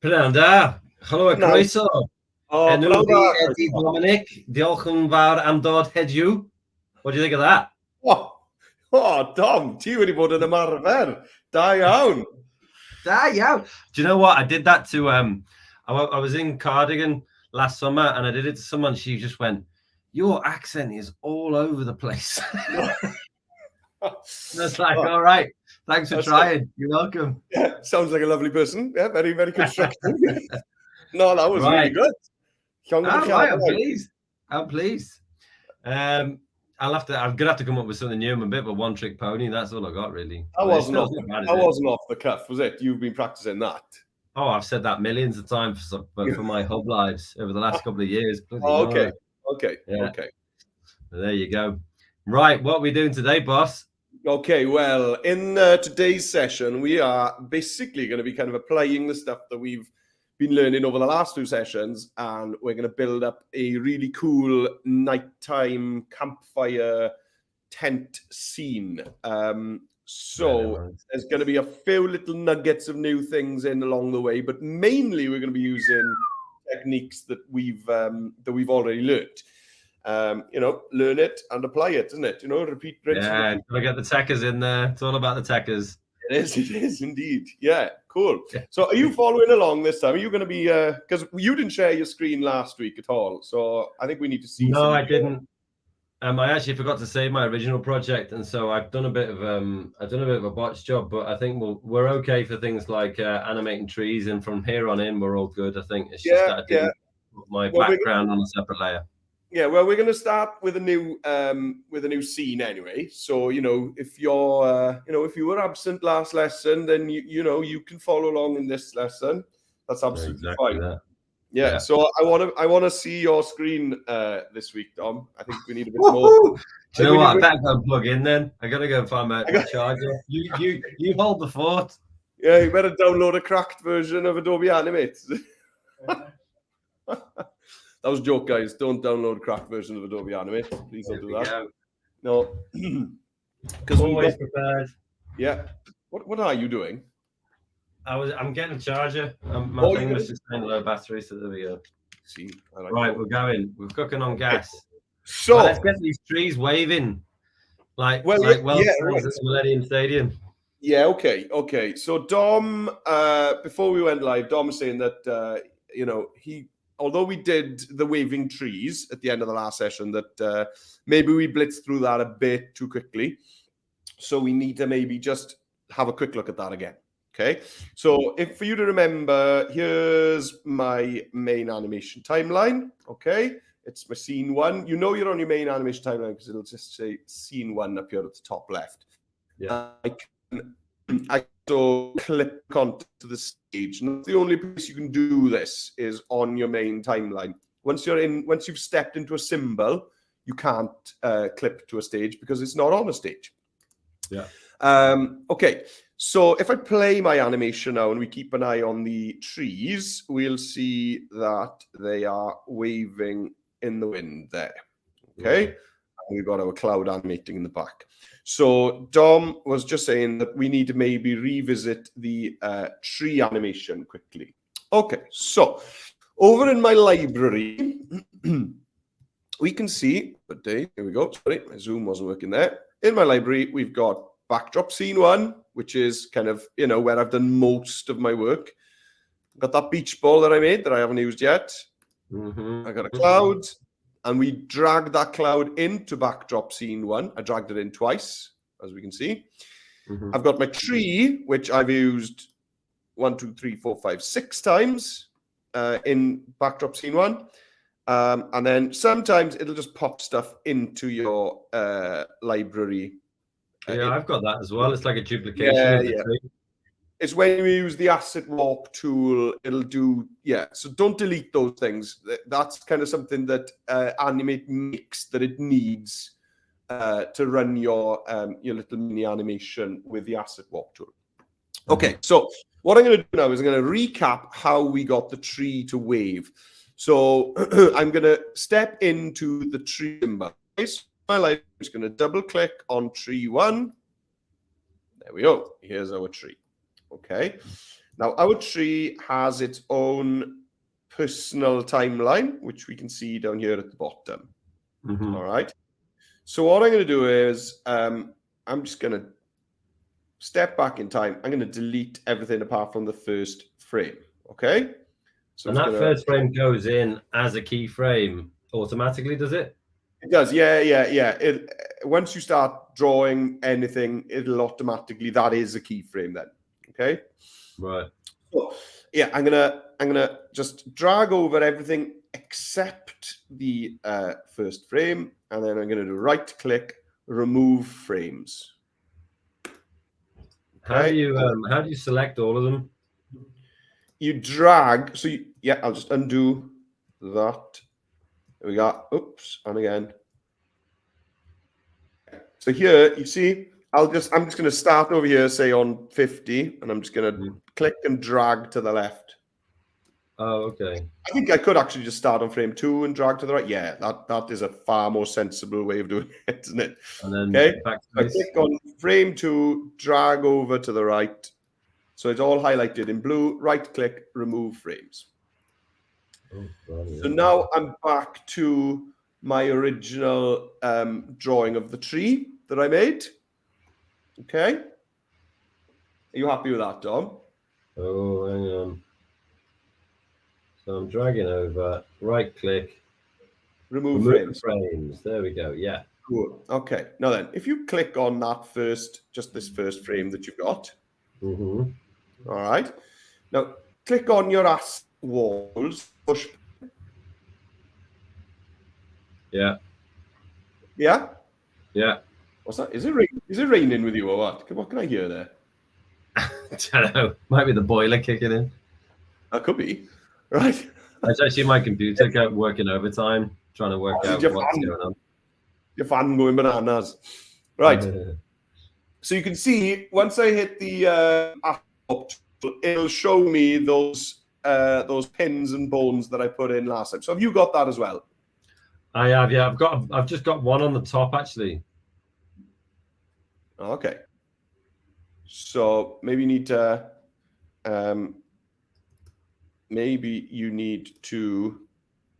Pnawn da. Helo a croeso. Enw fi Eddie Dominic. Diolch yn fawr am dod heddiw. What do you think of that? Dom, ti wedi bod yn ymarfer. Da iawn. Da iawn. Do you know what? I did that to, I was in Cardigan last summer and I did it to someone. She just went, your accent is all over the place. I was like, all right. Thanks for trying. You're welcome. Yeah, sounds like a lovely person. Yeah, very, very constructive. No, that was really good. Right, I'm pleased. I'm gonna have to come up with something new. I'm a bit of a one-trick pony. That's all I got, really. That wasn't off the cuff, was it? You've been practicing that. Oh, I've said that millions of times for my hub lives over the last couple of years. Okay. There you go. Right, what are we doing today, boss? Okay, well, in today's session, we are basically going to be kind of applying the stuff that we've been learning over the last few sessions, and we're going to build up a really cool nighttime campfire tent scene. So there's going to be a few little nuggets of new things in along the way, but mainly we're going to be using techniques that we've already learned. Learn it and apply it, isn't it? Repeat. Yeah, gotta get the techers in there. It's all about the techers. It is indeed. Yeah, cool. So are you following along this time? Are you going to be, because you didn't share your screen last week at all, so I think we need to see. No, I didn't. I actually forgot to save my original project, and so I've done a bit of a botch job, but I think we're okay for things like animating trees, and from here on in, we're all good. I think it's just that I didn't put my background on a separate layer. Yeah, well, we're going to start with a new scene anyway. So if you're if you were absent last lesson, then you can follow along in this lesson. That's absolutely fine. That. Yeah. So I want to see your screen this week, Dom. I think we need a bit more. Do you know what? I better go and plug in then. I gotta go and find my charger. You hold the fort. Yeah, you better download a cracked version of Adobe Animate. That was a joke, guys. Don't download a cracked version of Adobe Animate. Please don't do that. No. Because always prepared. Yeah. What are you doing? I'm getting a charger. My thing was just saying low battery, so there we go. See, we're going. We're cooking on gas. So let's get these trees waving, at the Millennium Stadium. Yeah. Okay. So Dom, before we went live, Dom was saying that although we did the waving trees at the end of the last session, that maybe we blitzed through that a bit too quickly. So we need to maybe just have a quick look at that again. Okay. So for you to remember, here's my main animation timeline. Okay. It's my scene one. You're on your main animation timeline because it'll just say scene one up here at the top left. Yeah. I so clip onto the stage. And the only place you can do this is on your main timeline. Once you've stepped into a symbol, you can't clip to a stage because it's not on a stage. Yeah. Okay. So if I play my animation now and we keep an eye on the trees, we'll see that they are waving in the wind there. Okay. And we've got our cloud animating in the back. So Dom was just saying that we need to maybe revisit the tree animation quickly. Okay, so over in my library, we can see, here we go, sorry, my Zoom wasn't working there. In my library, we've got backdrop scene one, which is kind of, where I've done most of my work. Got that beach ball that I made that I haven't used yet. I got a cloud. And we dragged that cloud into backdrop scene one. I dragged it in twice, as we can see. I've got my tree, which I've used 6 times in backdrop scene one. And then sometimes it'll just pop stuff into your library. Yeah, I've got that as well. It's like a duplication of the tree. It's when you use the asset warp tool, it'll do, so don't delete those things. That's kind of something that Animate makes that it needs to run your little mini animation with the asset warp tool. Okay, so what I'm going to do now is I'm going to recap how we got the tree to wave. So I'm going to step into the tree symbol. So I'm just going to double click on tree one. There we go. Here's our tree. Okay. Now, our tree has its own personal timeline, which we can see down here at the bottom. All right. So what I'm going to do is I'm just going to step back in time. I'm going to delete everything apart from the first frame. Okay. So and that first frame goes in as a keyframe automatically, does it? It does. Yeah. Once you start drawing anything, it'll automatically, that is a keyframe then. Okay. Right. So, yeah, I'm gonna just drag over everything except the first frame, and then I'm gonna do right click, remove frames. Okay. How do you select all of them? You drag. So yeah, I'll just undo that. There we go. Oops, and again. So here you see, I'm just gonna start over here, say on 50, and I'm just gonna click and drag to the left. Oh, okay. I think I could actually just start on frame 2 and drag to the right. Yeah, that is a far more sensible way of doing it, isn't it? And then okay, I click on frame 2, drag over to the right. So it's all highlighted in blue. Right click, remove frames. So now I'm back to my original drawing of the tree that I made. Okay. Are you happy with that, Dom? Oh, hang on. So I'm dragging over, right click, remove frames. There we go. Yeah. Cool. Okay. Now then, if you click on that just this first frame that you've got. All right. Now click on your walls. Push. Yeah. Yeah. Yeah. What's that? Is it raining with you or what? What can I hear there? I don't know. Might be the boiler kicking in. That could be. Right. It's actually my computer working overtime, trying to work out what's going on. Your fan going bananas. Right. So you can see once I hit the it'll show me those pins and bones that I put in last time. So have you got that as well? I have, yeah. I've just got one on the top actually. Okay. So maybe you need to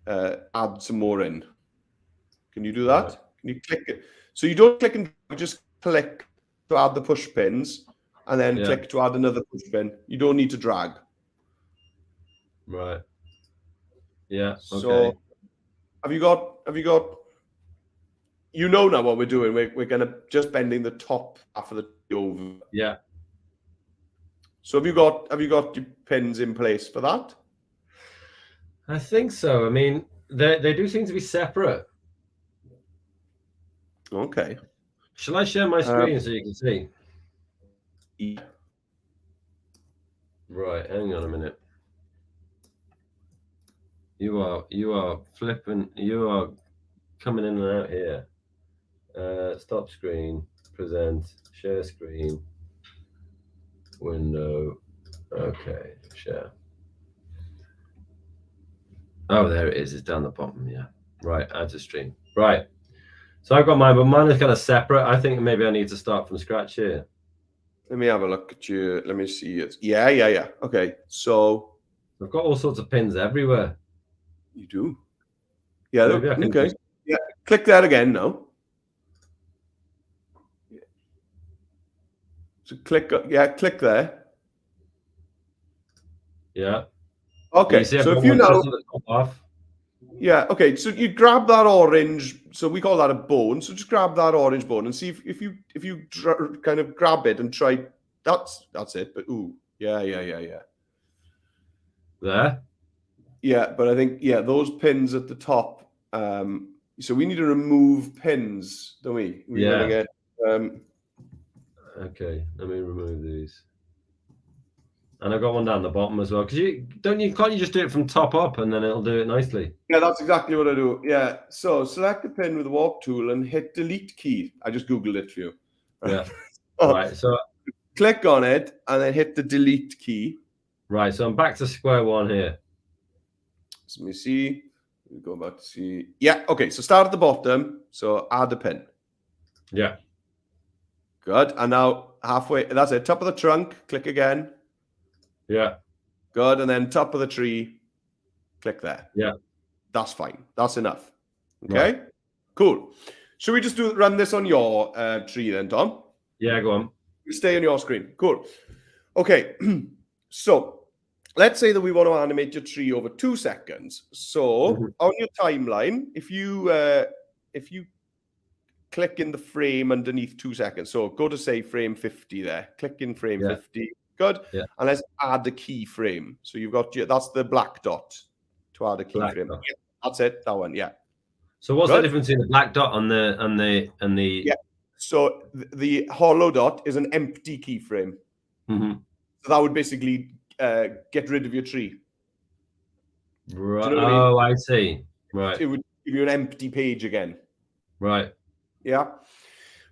add some more in. Can you do that? Can you click it? So you don't click and just click to add the push pins, and then click to add another push pin. You don't need to drag. Right. Yeah. Okay. So have you got? You know now what we're doing. We're gonna just bending the top half of the over. Yeah. So have you got your pins in place for that? I think so. I mean, they do seem to be separate. Okay. Shall I share my screen so you can see? Yeah. Right. Hang on a minute. You are flipping. You are coming in and out here. Stop screen. Present. Share screen. Window. Okay. Share. Oh, there it is. It's down the bottom. Yeah. Right. Add to stream. Right. So I've got mine, but mine is kind of separate. I think maybe I need to start from scratch here. Let me have a look at you. Let me see it. Yeah. Okay. So I've got all sorts of pins everywhere. You do? Yeah. Okay. Yeah. Click that again now. So click there. Yeah. Okay. So if you know. Yeah. Okay. So you grab that orange. So we call that a bone. So just grab that orange bone and see if you kind of grab it and try. That's it. But ooh. Yeah. There. Yeah, but I think those pins at the top. So we need to remove pins, don't we? Okay. Let me remove these. And I've got one down the bottom as well. Can't you just do it from top up and then it'll do it nicely? Yeah, that's exactly what I do. Yeah. So select the pin with the warp tool and hit delete key. I just Googled it for you. Yeah. Right. So click on it and then hit the delete key. Right. So I'm back to square one here. So let me see. We go back to see. Yeah. Okay. So start at the bottom. So add a pin. Yeah. Good. And now halfway. That's it. Top of the trunk. Click again. Yeah. Good. And then top of the tree, click there. Yeah. That's fine. That's enough. Okay. Right. Cool. Should we just run this on your tree then, Tom? Yeah, go on. Stay on your screen. Cool. Okay. So let's say that we want to animate your tree over 2 seconds. So on your timeline, if you click in the frame underneath 2 seconds, so go to say frame 50 there. Click in frame 50. Good. Yeah. And let's add the keyframe. So you've got that's the black dot to add a keyframe. Yeah, that's it. That one. Yeah. So what's the difference in the black dot and the Yeah. So the hollow dot is an empty keyframe. So that would basically get rid of your tree. Right. You know what I mean? I see. Right. It would give you an empty page again. Right. Yeah.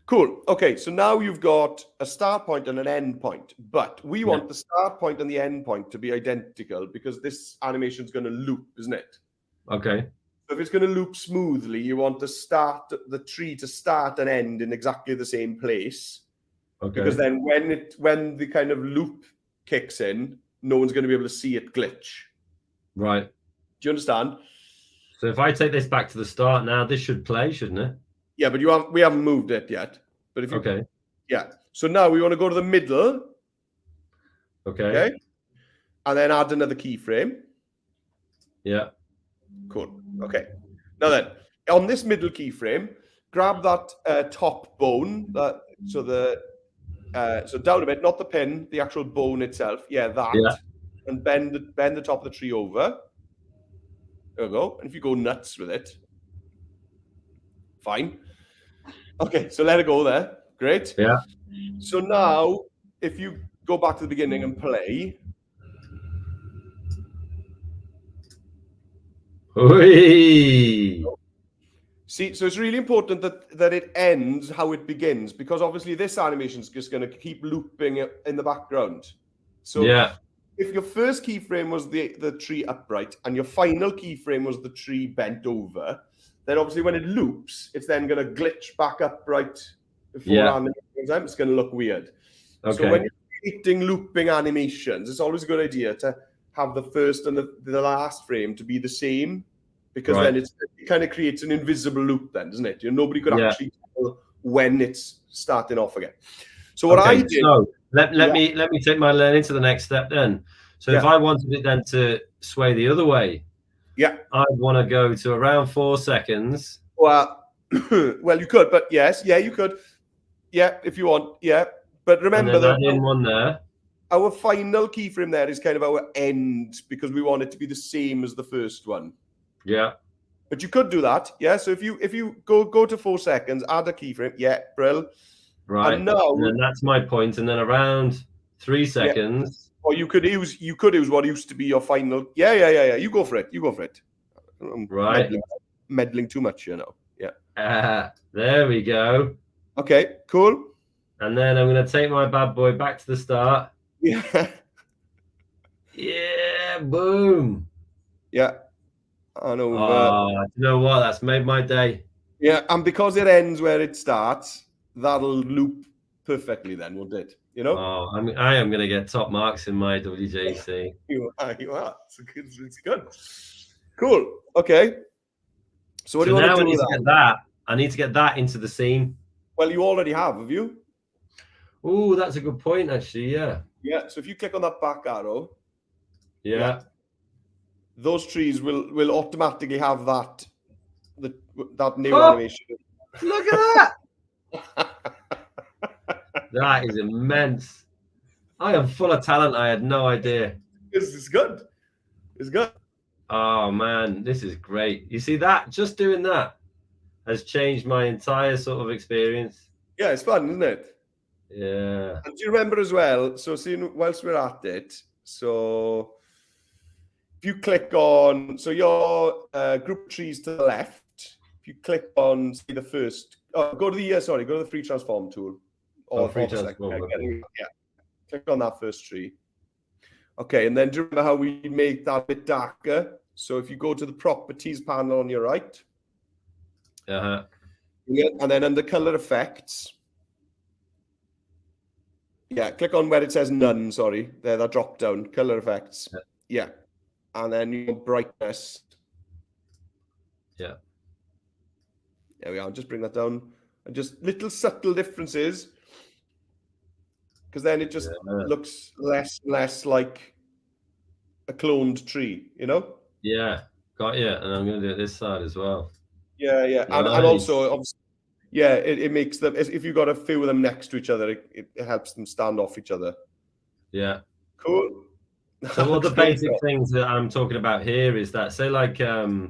Cool. Okay. So now you've got a start point and an end point, but we want the start point and the end point to be identical because this animation is going to loop, isn't it? Okay. So if it's going to loop smoothly, you want the tree to start and end in exactly the same place. Okay. Because then when the kind of loop kicks in, no one's going to be able to see it glitch. Right. Do you understand? So if I take this back to the start now, this should play, shouldn't it? Yeah, but we haven't moved it yet. But if you yeah. So now we want to go to the middle. Okay. And then add another keyframe. Yeah. Cool. Okay. Now then, on this middle keyframe, grab that top bone. So down a bit, not the pin, the actual bone itself. Yeah, that. Yeah. And bend the top of the tree over. There we go. And if you go nuts with it, fine. Okay, so let it go there. Great. Yeah. So now, if you go back to the beginning and play. See, so it's really important that it ends how it begins, because obviously this animation is just going to keep looping in the background. So if your first keyframe was the tree upright and your final keyframe was the tree bent over, then obviously when it loops, it's then going to glitch back upright before animation. It's going to look weird. Okay. So when you're creating looping animations, it's always a good idea to have the first and the last frame to be the same, because then it kind of creates an invisible loop then, doesn't it? Nobody could actually tell when it's starting off again. So what I did... So let me take my learning to the next step then. So if I wanted it then to sway the other way, I'd want to go to around 4 seconds. Well, you could, but you could. Yeah, if you want, But remember that in one there. Our final keyframe there is kind of our end, because we want it to be the same as the first one. Yeah. But you could do that. Yeah. So if you go to 4 seconds, add a keyframe. Yeah, brill. Right. And then that's my point. And then around 3 seconds. Or you could use what used to be your final. Yeah. You go for it. I'm meddling too much here now. Yeah. There we go. Okay, cool. And then I'm going to take my bad boy back to the start. Yeah. Yeah, boom. Yeah. And over. You know what? That's made my day. Yeah, and because it ends where it starts, that'll loop perfectly then, won't it? You know? Oh, I am going to get top marks in my WJC. You are. It's good. Cool. Okay. So what do you want to do with that? I need to get that into the scene. Well, you already have you? Oh, that's a good point, actually. Yeah. Yeah. So if you click on that back arrow, those trees will automatically have that new animation. Look at that! That is immense. I am full of talent. I had no idea. This is good. It's good. Oh man, this is great. You see that? Just doing that has changed my entire sort of experience. Yeah, it's fun, isn't it? Yeah. And do you remember as well? So, whilst we're at it, so if you click on, so your group trees to the left, if you click on, say, the first, go to the free transform tool. Or free transform. Yeah. Click on that first tree. Okay, and then do you remember how we make that a bit darker? So if you go to the properties panel on your right. Uh-huh. And then under color effects. Yeah, click on where it says none, sorry. There, that drop down, color effects. Yeah. And then your brightness. Yeah. There we are. Just bring that down. And just little subtle differences. Because then it just looks less and less like a cloned tree, you know? Yeah. Got you. And I'm going to do it this side as well. Yeah, yeah. Nice. And also, obviously, yeah, it makes them, if you've got a few of them next to each other, it helps them stand off each other. Yeah. Cool. So all the basic things that I'm talking about here is that, say like, so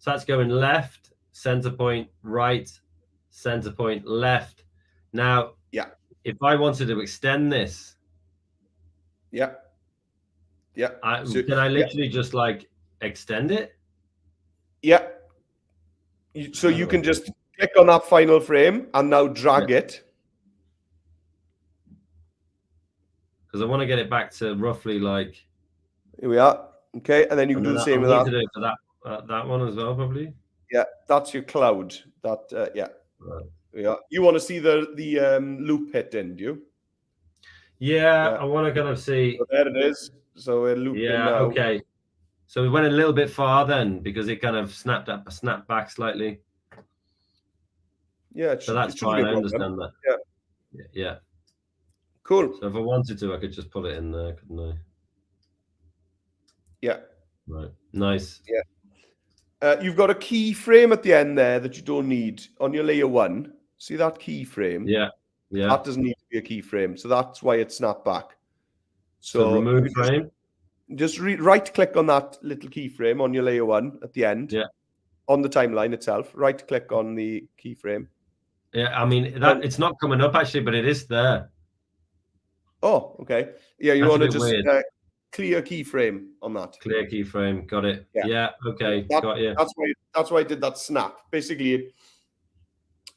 that's going left, center point, right, center point, left. Now, yeah, if I wanted to extend this, yeah, yeah, can I literally just like extend it? Yeah. So you can just click on that final frame and now drag it. Because I want to get it back to roughly like. Here we are. Okay, and then you can do the same with that. To do it for that one as well, probably. Yeah, that's your cloud. That yeah. Right. Yeah. You want to see the loop hit in, do you? Yeah, I want to kind of see. So there it is. So we're looping now. Okay. So we went a little bit far then because it kind of snapped back slightly. Yeah. So that's fine. I understand that. Yeah. Yeah. Cool. So if I wanted to, I could just put it in there, couldn't I? Yeah. Right. Nice. Yeah. You've got a keyframe at the end there that you don't need on your layer 1. See that keyframe? Yeah. Yeah. That doesn't need to be a keyframe. So that's why it snapped back. So remove frame. Just right click on that little keyframe on your layer 1 at the end. Yeah. On the timeline itself. Right click on the keyframe. Yeah, I mean that it's not coming up actually, but it is there. Oh, okay. Yeah, you want to just clear keyframe on that. Clear keyframe, got it. Yeah, okay, got you. That's why I did that snap. Basically,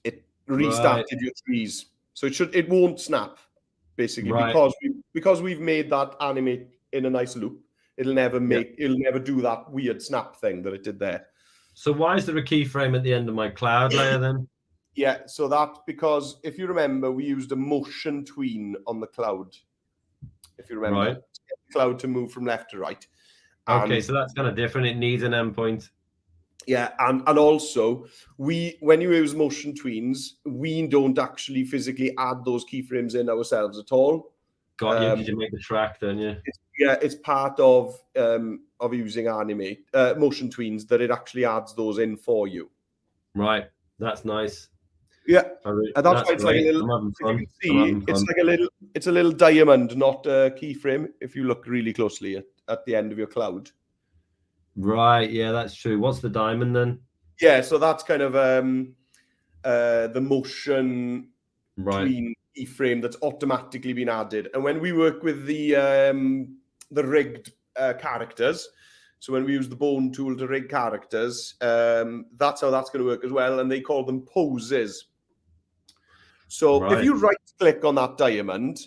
it restarted your trees, so it won't snap. Basically, because we've made that animate in a nice loop, it'll never do that weird snap thing that it did there. So why is there a keyframe at the end of my cloud layer then? Yeah, so that's because if you remember, we used a motion tween on the cloud. If you remember, to get the cloud to move from left to right. Okay, so that's kind of different. It needs an endpoint. Yeah, and also when you use motion tweens, we don't actually physically add those keyframes in ourselves at all. Got you, because you make the track, don't you? It's part of using motion tweens that it actually adds those in for you. Right, that's nice. Yeah, and that's why it's like a little. You can see, it's like it's a little diamond, not a keyframe. If you look really closely at the end of your cloud. Right. Yeah, that's true. What's the diamond then? Yeah, so that's kind of the motion tween keyframe that's automatically been added. And when we work with the rigged characters. So when we use the bone tool to rig characters, that's how that's going to work as well. And they call them poses. So if you right click on that diamond,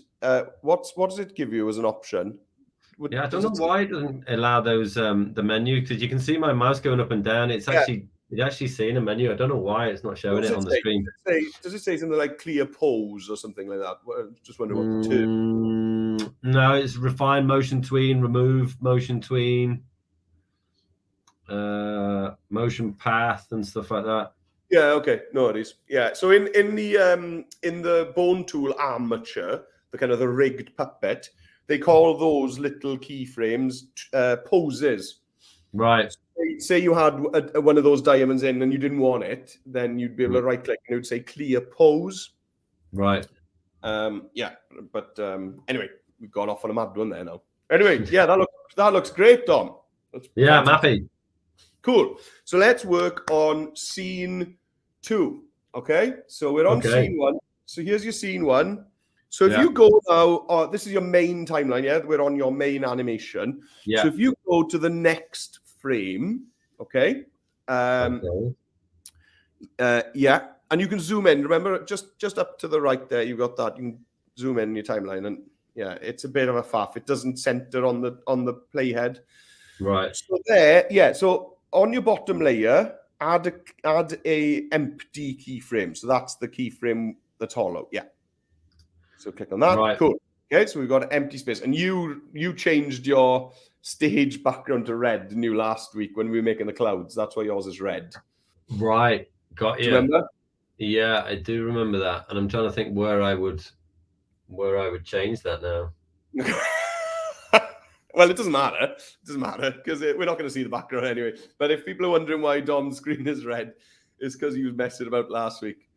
what does it give you as an option? Yeah, I don't know why it doesn't allow those the menu, because you can see my mouse going up and down. It's actually seeing a menu. I don't know why it's not showing it on the screen. Does it say something like clear pose or something like that? Just wondering what the term. No, it's refine motion tween, remove motion tween, motion path and stuff like that. Yeah, okay, no worries. Yeah, so in the bone tool armature, the kind of the rigged puppet, they call those little keyframes poses. Right. Say you had one of those diamonds in and you didn't want it, then you'd be able to right click and it would say clear pose. Right. Yeah, but anyway, we've gone off on a mad one there now. Anyway, yeah, that looks great, Dom. Yeah, I'm happy. Cool. So let's work on scene 2. Okay. So we're on scene 1. So here's your scene 1. So if you go now, this is your main timeline. Yeah, we're on your main animation. Yeah. So if you go to the next frame, okay. Yeah, and you can zoom in. Remember, just up to the right there, you got that. You can zoom in your timeline, and yeah, it's a bit of a faff. It doesn't center on the playhead. Right. So there, yeah. So on your bottom layer, add a empty keyframe. So that's the keyframe that's hollow. Yeah. So click on that. Right. Cool. Okay, so we've got empty space, and you changed your stage background to red, didn't you, last week when we were making the clouds? That's why yours is red. Right, got you. Do you remember? Yeah, I do remember that, and I'm trying to think where I would change that now. Well, it doesn't matter. It doesn't matter because we're not going to see the background anyway. But if people are wondering why Dom's screen is red, it's because he was messing about last week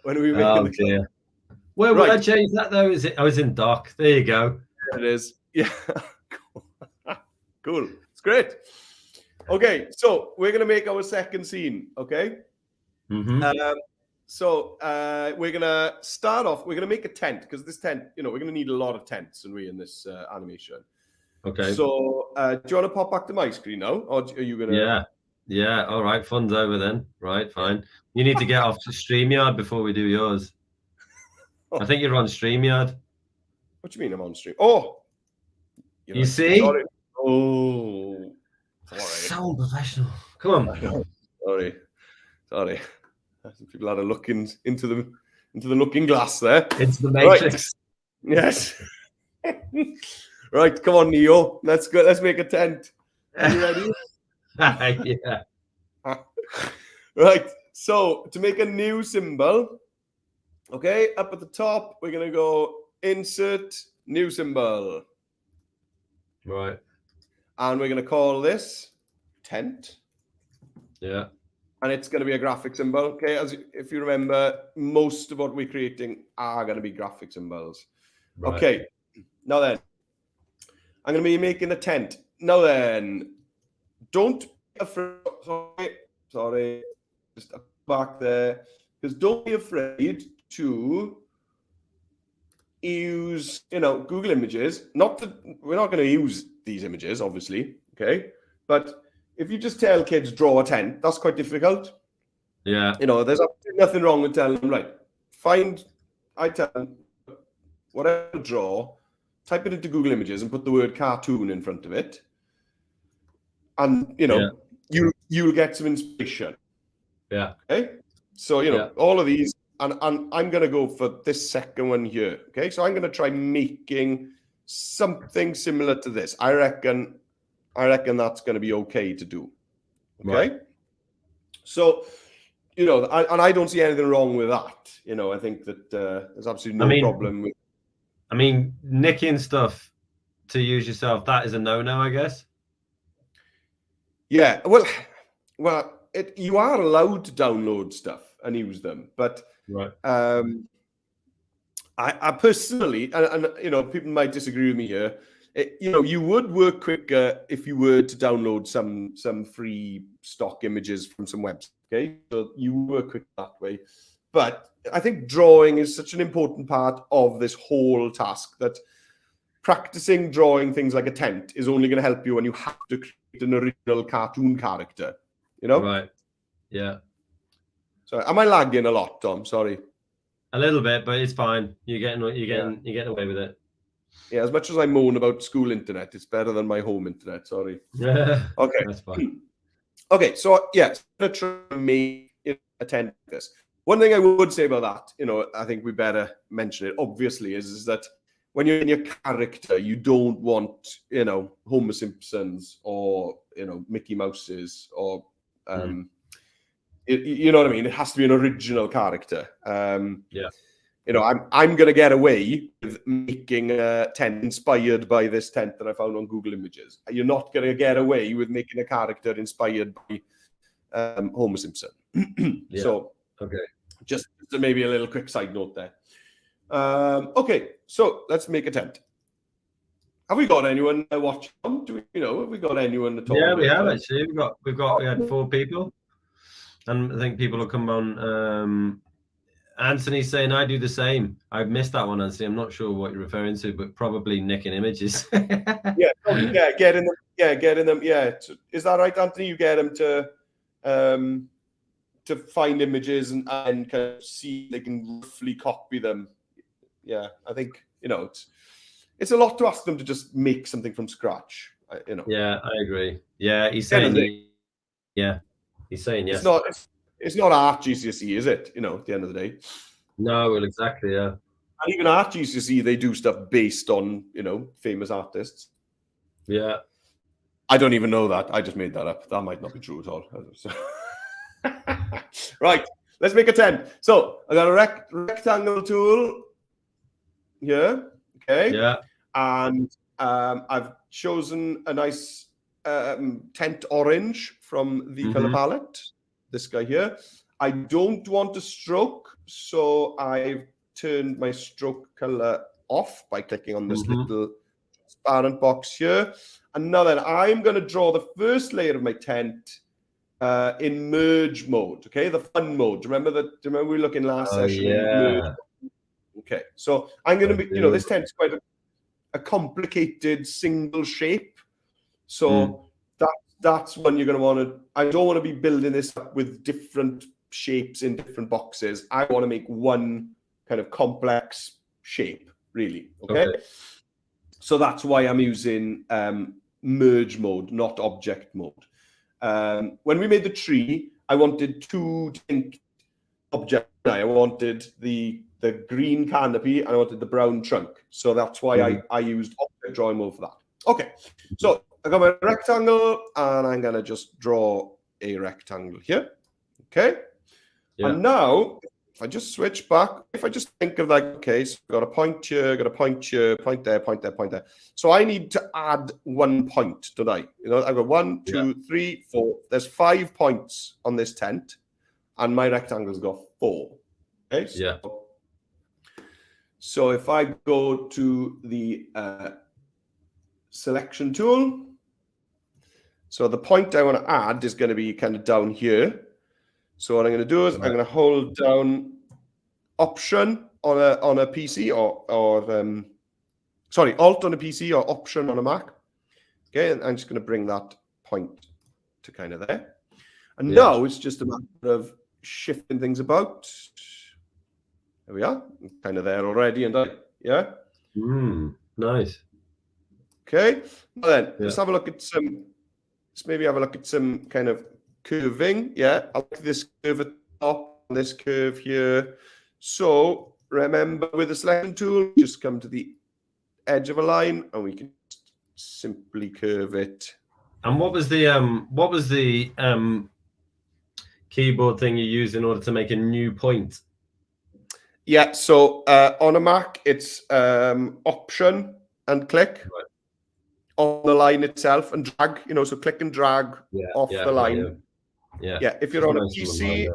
when we were making the clouds. Where would I change that though? Is it? I was in dock. There you go. There it is. Yeah. Cool. It's great. Okay, so we're gonna make our second scene. Okay. So we're gonna start off. We're gonna make a tent because this tent, we're gonna need a lot of tents, and we in this animation. Okay. So do you want to pop back to my screen now, or are you gonna? Yeah. All right. Fun's over then. Right. Fine. You need to get off to StreamYard before we do yours. I think you're on StreamYard. What do you mean I'm on stream? Oh, you see? Sorry. Oh, sorry. So professional. Come on. Sorry. People had a look into the looking glass there. Into the matrix. Right. Yes. Right. Come on, Neo. Let's go. Let's make a tent. Are you ready? Yeah. Right. So to make a new symbol. Okay, up at the top, we're going to go insert new symbol. Right. And we're going to call this tent. Yeah. And it's going to be a graphic symbol. Okay, if you remember, most of what we're creating are going to be graphic symbols. Right. Okay, now then, I'm going to be making a tent. Now then, don't be afraid. Sorry, just back there. Because don't be afraid to use, Google Images. We're not going to use these images, obviously, okay? But if you just tell kids draw a tent, that's quite difficult. Yeah. There's nothing wrong with telling them, right? I tell them whatever draw, type it into Google Images and put the word cartoon in front of it, and you'll get some inspiration. Yeah. Okay. So all of these. And I'm going to go for this second one here. Okay, so I'm going to try making something similar to this. I reckon that's going to be okay to do. Okay, right. So I don't see anything wrong with that. I think that there's absolutely no problem with. I mean, nicking stuff to use yourself, that is a no-no, I guess. Yeah, well, you are allowed to download stuff and use them, but. Right. I personally, and people might disagree with me here. You would work quicker if you were to download some free stock images from some websites. Okay, so you work quick that way. But I think drawing is such an important part of this whole task that practicing drawing things like a tent is only going to help you when you have to create an original cartoon character. Right. Yeah. So am I lagging a lot, Tom? Sorry. A little bit, but it's fine. You're getting away with it. Yeah, as much as I moan about school internet, it's better than my home internet. Sorry. Yeah. Okay. That's fine. Okay, so yes, I'm gonna try to make attend this. One thing I would say about that, I think we better mention it. Obviously, is that when you're in your character, you don't want, Homer Simpsons or Mickey Mouse's or you know what I mean? It has to be an original character. Yeah. I'm going to get away with making a tent inspired by this tent that I found on Google Images. You're not going to get away with making a character inspired by Homer Simpson. Yeah. So, okay. Just maybe a little quick side note there. Okay, so let's make a tent. Have we got anyone watching? Do we, have we got anyone at all? Yeah, we have actually. We had 4 people. And I think people will come on. Anthony's saying I do the same. I've missed that one, Anthony. I'm not sure what you're referring to, but probably nicking images. Yeah, get in them. Yeah, get in them. Yeah, is that right, Anthony? You get them to find images and kind of see they can roughly copy them. Yeah, I think it's a lot to ask them to just make something from scratch. Yeah, I agree. Yeah, he's saying yeah. He's saying yes. It's not art GCSE, is it? At the end of the day. No, well, exactly. Yeah. And even at GCSE, they do stuff based on, famous artists. Yeah. I don't even know that. I just made that up. That might not be true at all. Right, let's make a tent. So I got a rectangle tool here. Okay. Yeah. And I've chosen a nice tent orange from the color palette. This guy here. I don't want a stroke, so I've turned my stroke color off by clicking on this little transparent box here. And now then, I'm going to draw the first layer of my tent in merge mode. Okay, the fun mode. Remember we were looking last session? Yeah. Okay, so I'm going to be, this tent's quite a complicated single shape. So that's when you're going to want to. I don't want to be building this up with different shapes in different boxes. I want to make one kind of complex shape, really. Okay. So that's why I'm using merge mode, not object mode. When we made the tree, I wanted two distinct objects. I wanted the green canopy and I wanted the brown trunk. So that's why I used object drawing mode for that. Okay, so I got my rectangle and I'm going to just draw a rectangle here. Okay. Yeah. And now, if I just switch back, if I just think of like, okay, so I've got a point here, got a point here, point there, point there, point there. So I need to add 1 point, don't I? I've got 1, 2, 3, 4. There's 5 points on this tent, and my rectangle's got 4. Okay. So if I go to the selection tool, so the point I want to add is going to be kind of down here. So what I'm going to do is I'm going to hold down Option on a PC or Alt on a PC or Option on a Mac. Okay, and I'm just going to bring that point to kind of there. And now it's just a matter of shifting things about. There we are, kind of there already, and nice. Okay, well then let's have a look at some. Let's maybe have a look at some kind of curving. I like this curve at the top, this curve here. So remember, with the selection tool, just come to the edge of a line, and we can simply curve it. And what was the keyboard thing you used in order to make a new point? Yeah, so on a Mac, it's Option and click on the line itself and drag. So click and drag off the line. Yeah. If you're on a PC,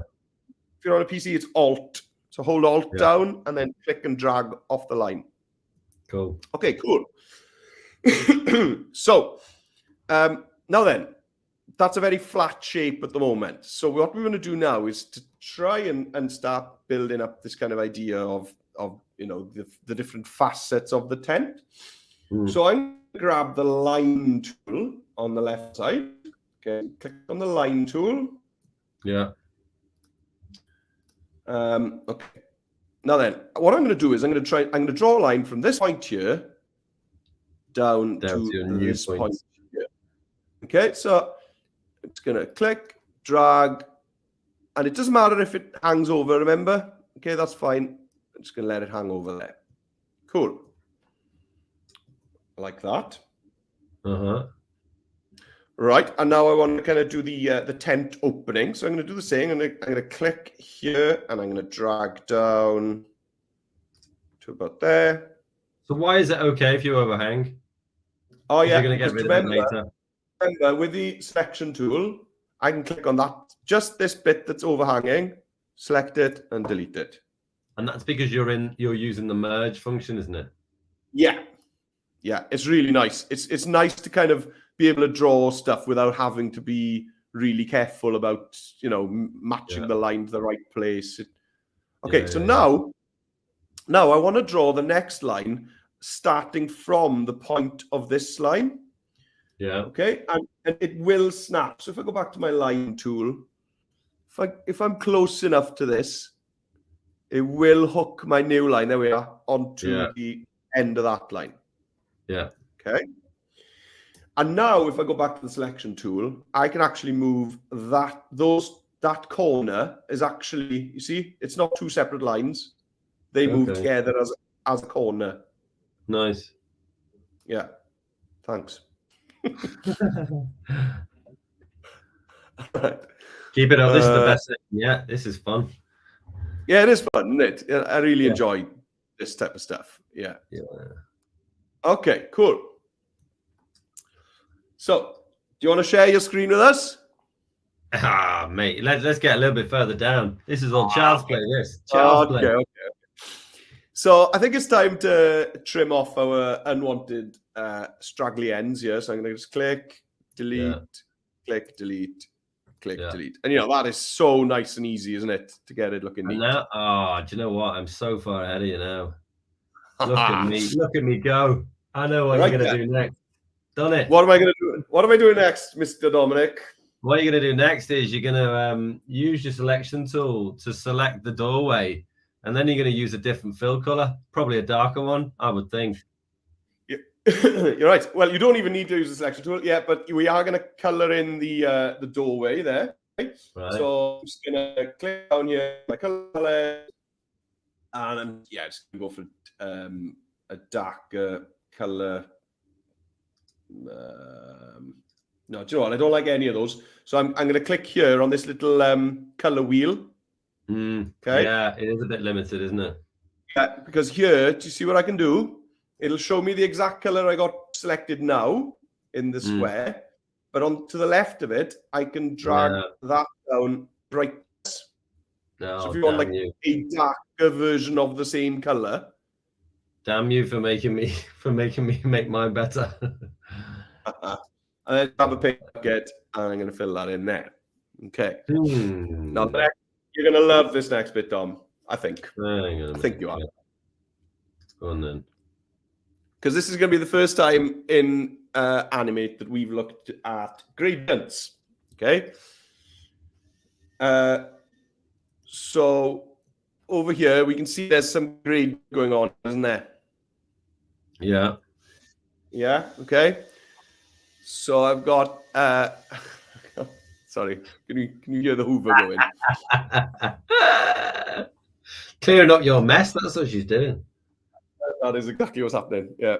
it's Alt. So hold Alt down and then click and drag off the line. Cool. Okay, cool. So now then, that's a very flat shape at the moment. So what we're going to do now is to try and start building up this kind of idea of the different facets of the tent. So I'm going to grab the line tool on the left side. Okay, click on the line tool. Yeah. Okay. Now then, what I'm going to do is I'm going to draw a line from this point here down to this point here. Okay, so it's going to click, drag, and it doesn't matter if it hangs over, remember? Okay, that's fine. I'm just going to let it hang over there. Cool. Like that. Right, and now I want to kind of do the tent opening. So I'm going to do the same. I'm going to click here, and I'm going to drag down to about there. So why is it okay if you overhang? Oh yeah, you're going to get rid of it later. Remember, with the selection tool, I can click on that, just this bit that's overhanging, select it, and delete it. And that's because you're using the merge function, isn't it? Yeah, it's really nice. It's nice to kind of be able to draw stuff without having to be really careful about matching the line to the right place. Now I want to draw the next line starting from the point of this line. Yeah. Okay, and it will snap. So if I go back to my line tool, if I'm close enough to this, it will hook my new line. There we are, onto the end of that line. Yeah. Okay. And now if I go back to the selection tool, I can actually move that corner is actually, you see, it's not two separate lines. They move together as a corner. Nice. Yeah. Thanks. Right. Keep it up. This is the best thing. Yeah, this is fun. Yeah, it is fun, isn't it? I really Yeah. enjoy this type of stuff. Yeah. Yeah. Okay, cool. So, do you want to share your screen with us? Ah, mate, let's get a little bit further down. This is all child's play. This child's play. Okay. So I think it's time to trim off our unwanted straggly ends here. So I'm going to just click, delete, click, delete, click, delete. And that is so nice and easy, isn't it, to get it looking neat? Now, do you know what? I'm so far ahead of you now. Look at me. Look at me go. I know what you're going to do next. Done it. What am I going to do? What am I doing next, Mr. Dominic? What you're going to do next is you're going to use your selection tool to select the doorway. And then you're going to use a different fill color, probably a darker one, I would think. You're right. Well, you don't even need to use the selection tool yet, but we are going to color in the doorway there. Right? So I'm just going to click down here, my color, and I'm just going to go for a darker color. No, do you know what? I don't like any of those. So I'm going to click here on this little color wheel. Okay. Yeah, it is a bit limited, isn't it? Yeah, because here, do you see what I can do? It'll show me the exact color I got selected now in the square, but on to the left of it, I can drag that down brightness. So if you want like a darker version of the same color. Damn you for making me make mine better. And then grab a picket, and I'm going to fill that in there. Okay. Now you're going to love this next bit, Dom. I think. I think you are. Go on then. Because this is going to be the first time in Animate that we've looked at gradients. Okay. So over here, we can see there's some grade going on, isn't there? Yeah. Yeah. Okay. So I've got. Sorry, can you hear the Hoover going? Clearing up your mess. That's what she's doing. That is exactly what's happening. Yeah.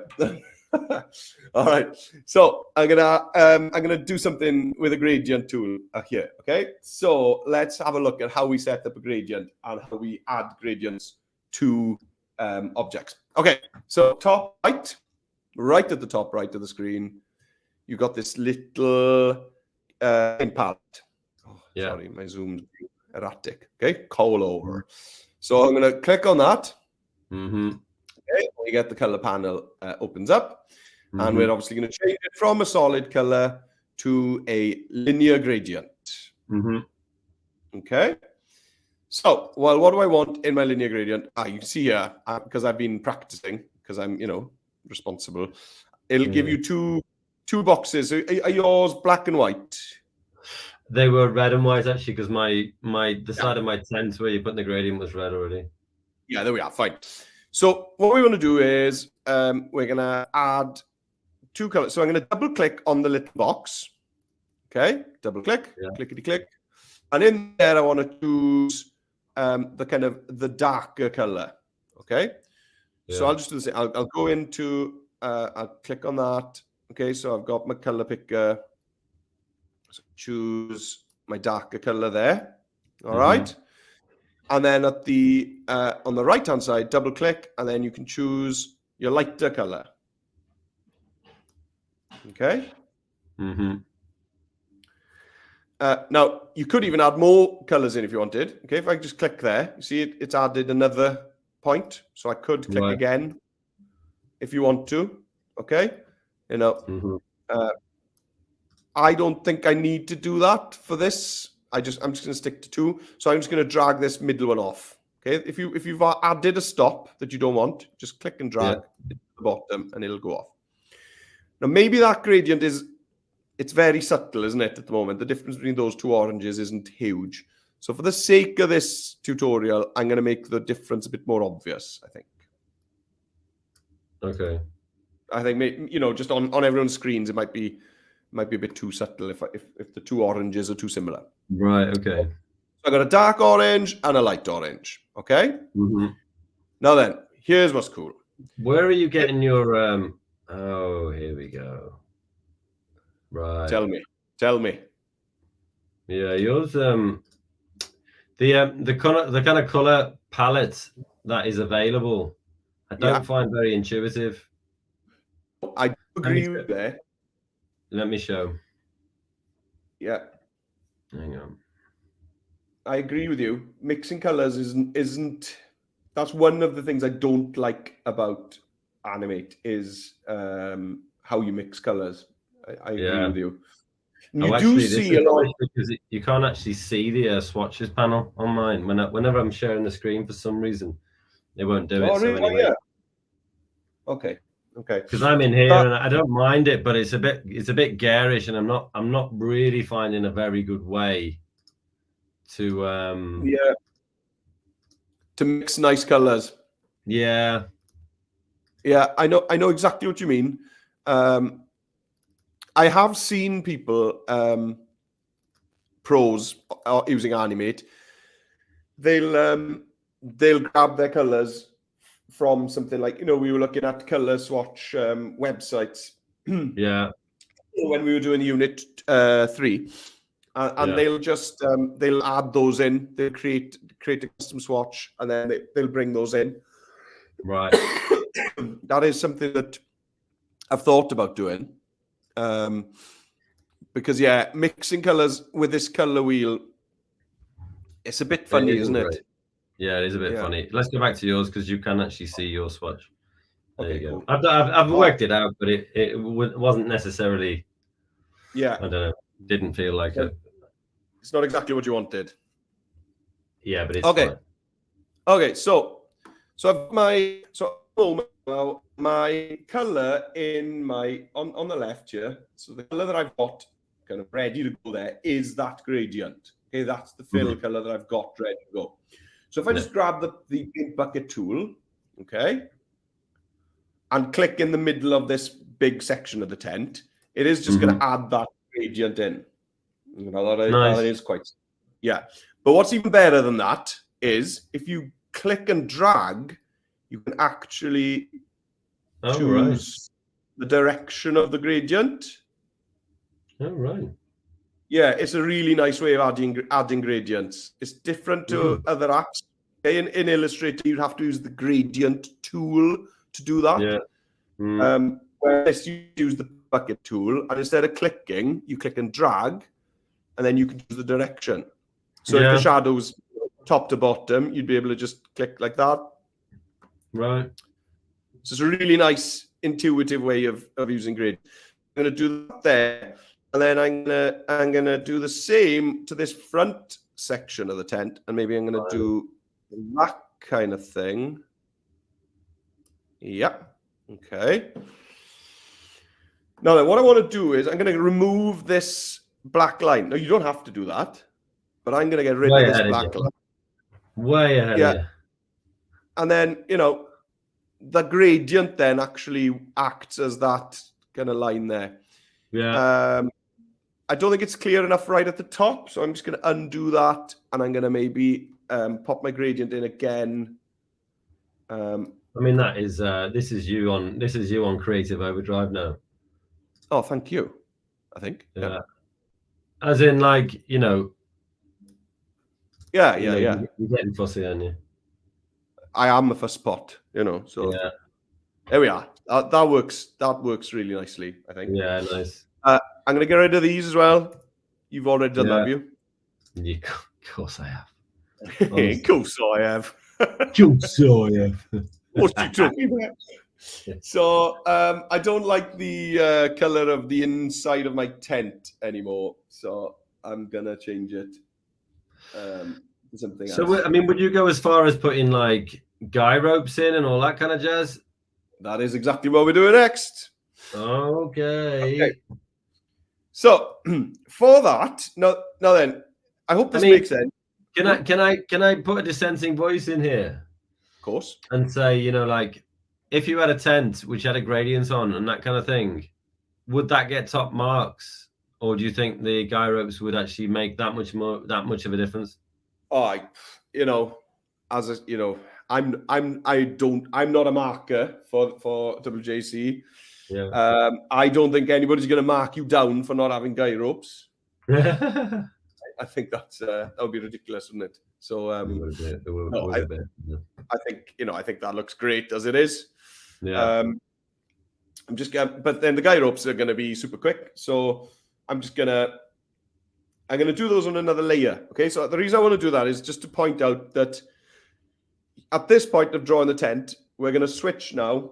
All right. So I'm gonna do something with a gradient tool here. Okay. So let's have a look at how we set up a gradient and how we add gradients to objects. Okay. So top right at the top right of the screen, you've got this little palette. Oh, yeah. Sorry, my zoom's erratic. Okay, cowl over. So I'm going to click on that. Okay, we get the color panel opens up, and we're obviously going to change it from a solid color to a linear gradient. Okay. So, well, what do I want in my linear gradient? You can see here because I've been practicing because I'm, responsible. It'll give you two boxes. Are yours black and white? They were red and white actually, because the side of my tent where you put the gradient was red already. Yeah, there we are. Fine. So what we want to do is we're going to add two colors. So I'm going to double click on the little box. Okay, double click, clickety click, and in there I want to choose the darker color. Okay, so I'll just do the same. I'll go into I'll click on that. Okay, so I've got my color picker. So choose my darker color there. All right. And then at the on the right hand side, double click, and then you can choose your lighter color. Okay. Now you could even add more colors in if you wanted. Okay, if I just click there, you see it's added another point. So I could click again if you want to. Okay. I don't think I need to do that for this. I'm just going to stick to two. So I'm just going to drag this middle one off. Okay. If you've added a stop that you don't want, just click and drag it to the bottom and it'll go off. Now maybe that gradient it's very subtle, isn't it, at the moment? The difference between those two oranges isn't huge. So for the sake of this tutorial, I'm going to make the difference a bit more obvious, I think. Okay. I think, just on everyone's screens, it might be a bit too subtle if the two oranges are too similar. Right, okay. So I got a dark orange and a light orange, okay? Now then, here's what's cool. Where are you getting your oh, here we go. Right. Tell me. Yeah, yours the kind of color palette that is available, I don't find very intuitive. I agree with that. Let me show. Yeah. Hang on. I agree with you. Mixing colors isn't that's one of the things I don't like about Animate is how you mix colors. I agree with you. And you do see a lot because you can't actually see the swatches panel on mine. Whenever I'm sharing the screen, for some reason, it won't do it. So anyway. Yeah. Okay. Because I'm in here and I don't mind it, but it's a bit garish, and I'm not really finding a very good way to to mix nice colors. Yeah. I know exactly what you mean. I have seen people pros using Animate. They'll grab their colors from something like, we were looking at color swatch websites. Yeah. When we were doing Unit 3, and they'll just they'll add those in. They'll create a custom swatch, and then they'll bring those in. Right. That is something that I've thought about doing, because mixing colors with this color wheel, it's a bit funny, isn't it? Yeah, it is a bit funny. Let's go back to yours because you can actually see your swatch. There you go. Cool. I've worked it out, but it wasn't necessarily. Yeah. I don't know. Didn't feel like it. It's not exactly what you wanted. Yeah, but it's okay. Okay, so I've my color in my on the left here. So the color that I've got kind of ready to go there is that gradient. Okay, that's the fill color that I've got ready to go. So if I just grab the paint bucket tool, okay, and click in the middle of this big section of the tent, it is just going to add that gradient in. That is quite, But what's even better than that is if you click and drag, you can actually choose the direction of the gradient. Oh, right. Yeah, it's a really nice way of adding gradients. It's different to other apps. Okay, in Illustrator, you'd have to use the gradient tool to do that. Yeah. Whereas you use the bucket tool, and instead of clicking, you click and drag, and then you can choose the direction. So if the shadow's top to bottom, you'd be able to just click like that. Right. So it's a really nice, intuitive way of using gradient. I'm going to do that there. And then I'm gonna do the same to this front section of the tent, and maybe I'm gonna do that kind of thing. Yeah. Okay. Now then, what I want to do is I'm gonna remove this black line. No, you don't have to do that, but I'm gonna get rid of this black line. Way ahead. Yeah. And then the gradient then actually acts as that kind of line there. Yeah. I don't think it's clear enough right at the top, so I'm just going to undo that, and I'm going to maybe pop my gradient in again. I mean, that is this is you on Creative Overdrive now. Oh, thank you. I think. Yeah. As in, like, Yeah. You're getting fussy, aren't you? I am a fuss pot, So there we are. That works. That works really nicely, I think. Yeah, nice. I'm going to get rid of these as well. You've already done that, have you? Yeah, of course I have. Of course I have. Of course I have. What are you talking about? So I don't like the color of the inside of my tent anymore. So I'm going to change it to something else. So, I mean, would you go as far as putting like guy ropes in and all that kind of jazz? That is exactly what we're doing next. Okay. So for that, now then, I hope this makes sense. Can I put a dissenting voice in here? Of course. And say, like, if you had a tent which had a gradients on and that kind of thing, would that get top marks, or do you think the guy ropes would actually make that much of a difference? Oh, as I'm not a marker for WJC. Yeah. I don't think anybody's going to mark you down for not having guy ropes. I think that would be ridiculous, wouldn't it? So I think that looks great as it is. Yeah. But then the guy ropes are going to be super quick. So I'm going to do those on another layer. Okay. So the reason I want to do that is just to point out that at this point of drawing the tent, we're going to switch now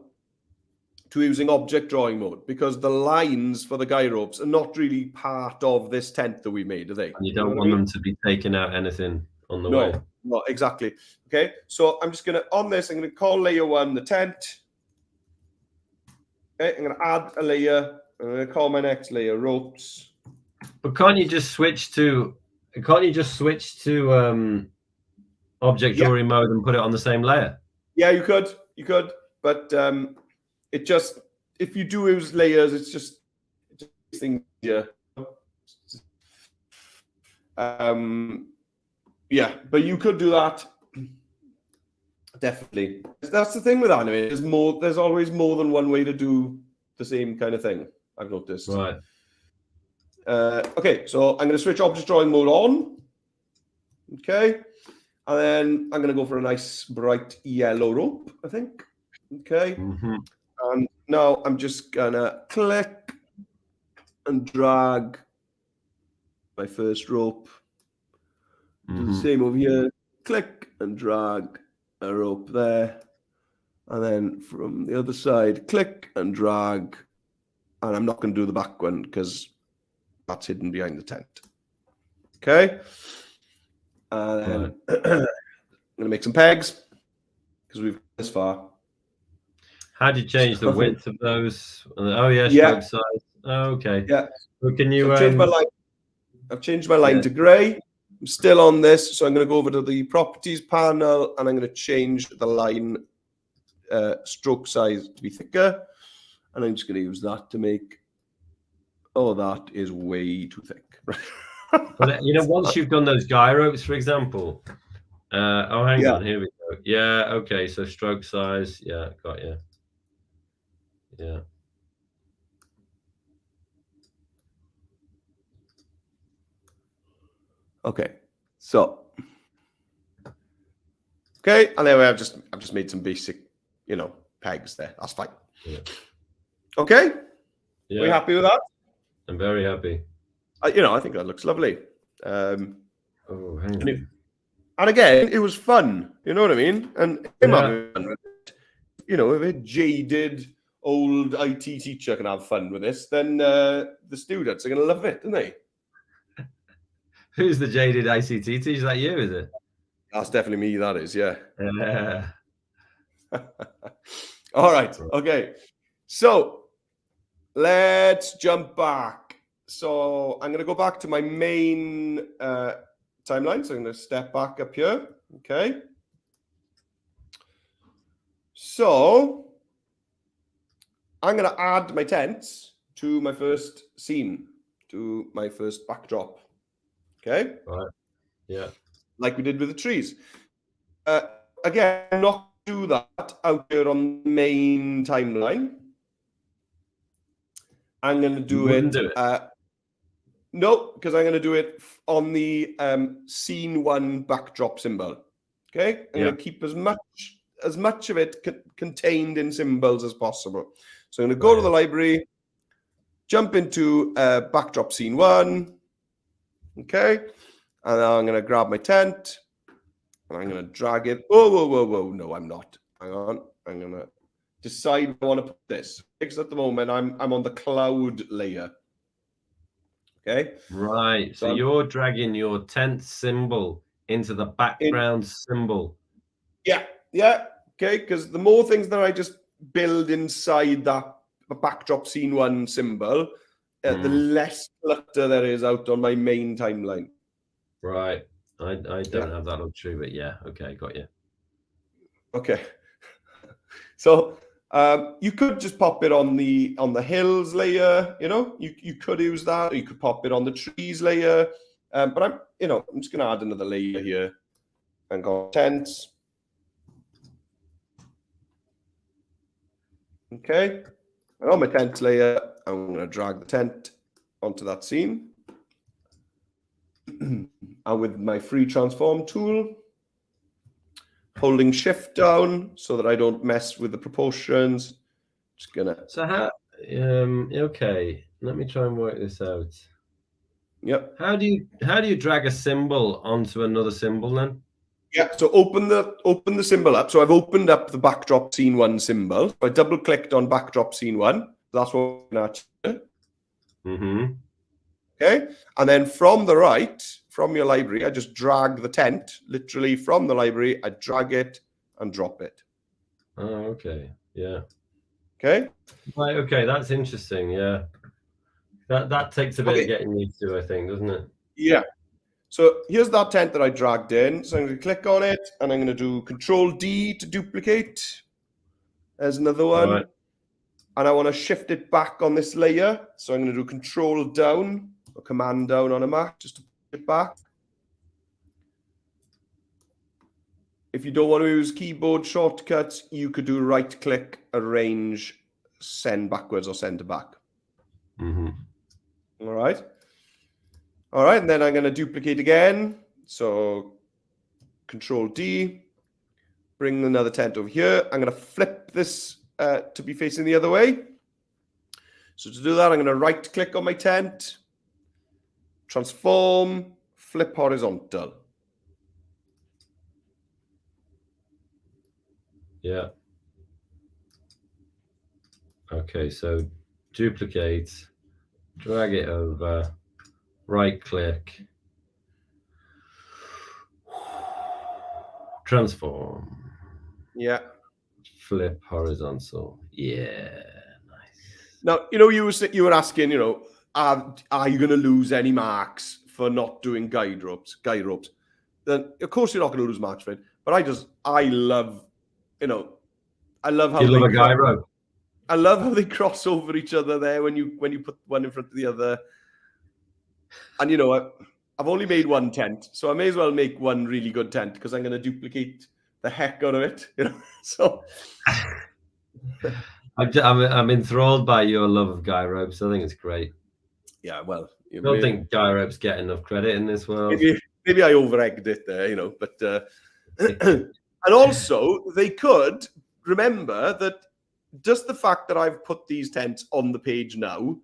to using object drawing mode, because the lines for the guy ropes are not really part of this tent that we made, are they? And you don't want them to be taking out anything on the way. No, exactly. Okay, so I'm just going to, on this, I'm going to call layer 1 the tent. Okay, I'm going to add a layer. I'm going to call my next layer ropes. But can't you just switch to object drawing mode and put it on the same layer? Yeah, you could, but it just, if you do use layers, it's just things easier. Yeah, but you could do that. Definitely. That's the thing with anime. There's always more than one way to do the same kind of thing, I've noticed. Right. Okay, so I'm going to switch object drawing mode on. Okay. And then I'm going to go for a nice bright yellow rope, I think. Okay. Mm-hmm. And now I'm just going to click and drag my first rope. Do the same over here. Click and drag a rope there. And then from the other side, click and drag. And I'm not going to do the back one because that's hidden behind the tent. Okay. And then I'm going to make some pegs because we've got this far. How do you change the width of those? Oh, yeah, stroke size. Oh, okay. Yeah. So can you... I've changed my line to grey. I'm still on this, so I'm going to go over to the properties panel, and I'm going to change the line stroke size to be thicker. And I'm just going to use that to make... Oh, that is way too thick. But, once you've done those guy ropes, for example... hang on, here we go. Yeah, okay, so stroke size. Yeah, got you. Yeah. Okay, so and then I've just made some basic, pegs there. That's fine. Yeah. Okay. Yeah. Are you happy with that? I'm very happy. I think that looks lovely. Hang on. And again, it was fun. You know what I mean? And if a jaded old IT teacher can have fun with this, then the students are going to love it, aren't they? Who's the jaded ICT teacher? Is that you, is it? That's definitely me, that is, yeah. All right, okay. So let's jump back. So I'm going to go back to my main timeline. So I'm going to step back up here, okay? So I'm going to add my tents to my first scene, to my first backdrop. Okay. Right. Yeah. Like we did with the trees. Again, I'm not do that out here on the main timeline. I'm going to do it. No, because I'm going to do it on the scene 1 backdrop symbol. Okay. I'm going to keep as much of it contained in symbols as possible. So I'm going to go to the library, jump into backdrop scene 1. Okay, and now I'm going to grab my tent and I'm going to drag it. Whoa. No, I'm not. Hang on. I'm going to decide where I want to put this. Because at the moment, I'm on the cloud layer. Okay. Right. So you're dragging your tent symbol into the background symbol. Yeah. Okay, because the more things that I just build inside that backdrop scene 1 symbol, the less clutter there is out on my main timeline. Right. I don't have that luxury, but yeah. Okay, got you. Okay. So you could just pop it on the hills layer. You could use that. Or you could pop it on the trees layer. But I'm just going to add another layer here and go tents. Okay. And on my tent layer, I'm going to drag the tent onto that scene. And with my free transform tool, holding shift down so that I don't mess with the proportions. Just gonna. So how? Okay, let me try and work this out. Yep. How do you drag a symbol onto another symbol then? Yeah. So open the symbol up. So I've opened up the backdrop scene 1 symbol. I double clicked on backdrop scene 1. That's what we're gonna. Mm-hmm. Okay. And then from the right, from your library, I just drag the tent literally from the library. I drag it and drop it. Oh, okay. Yeah. Okay. Right. Okay, that's interesting. Yeah. That takes a bit of getting used to, I think, doesn't it? Yeah. So here's that tent that I dragged in. So I'm going to click on it and I'm going to do Control D to duplicate. There's another one. Right. And I want to shift it back on this layer. So I'm going to do Control down or Command down on a Mac just to put it back. If you don't want to use keyboard shortcuts, you could do right click, arrange, send backwards or send to back. Mm-hmm. All right. All right. And then I'm going to duplicate again. So Control D, bring another tent over here. I'm going to flip this to be facing the other way. So to do that, I'm going to right click on my tent, transform, flip horizontal. Yeah. Okay, so duplicate, drag it over, right click, transform. Yeah. Flip horizontal. Yeah, nice. Now, you were asking, are you going to lose any marks for not doing guide ropes? Then of course you're not going to lose marks for it. But I love how you love a guide rope. I love how they cross over each other there when you put one in front of the other. And I've only made one tent, so I may as well make one really good tent because I'm going to duplicate the heck out of it. So I'm enthralled by your love of guide ropes. I think it's great. Yeah, well, I don't think guide ropes get enough credit in this world. Maybe I over-egged it there, but and also they could remember that just the fact that I've put these tents on the page now,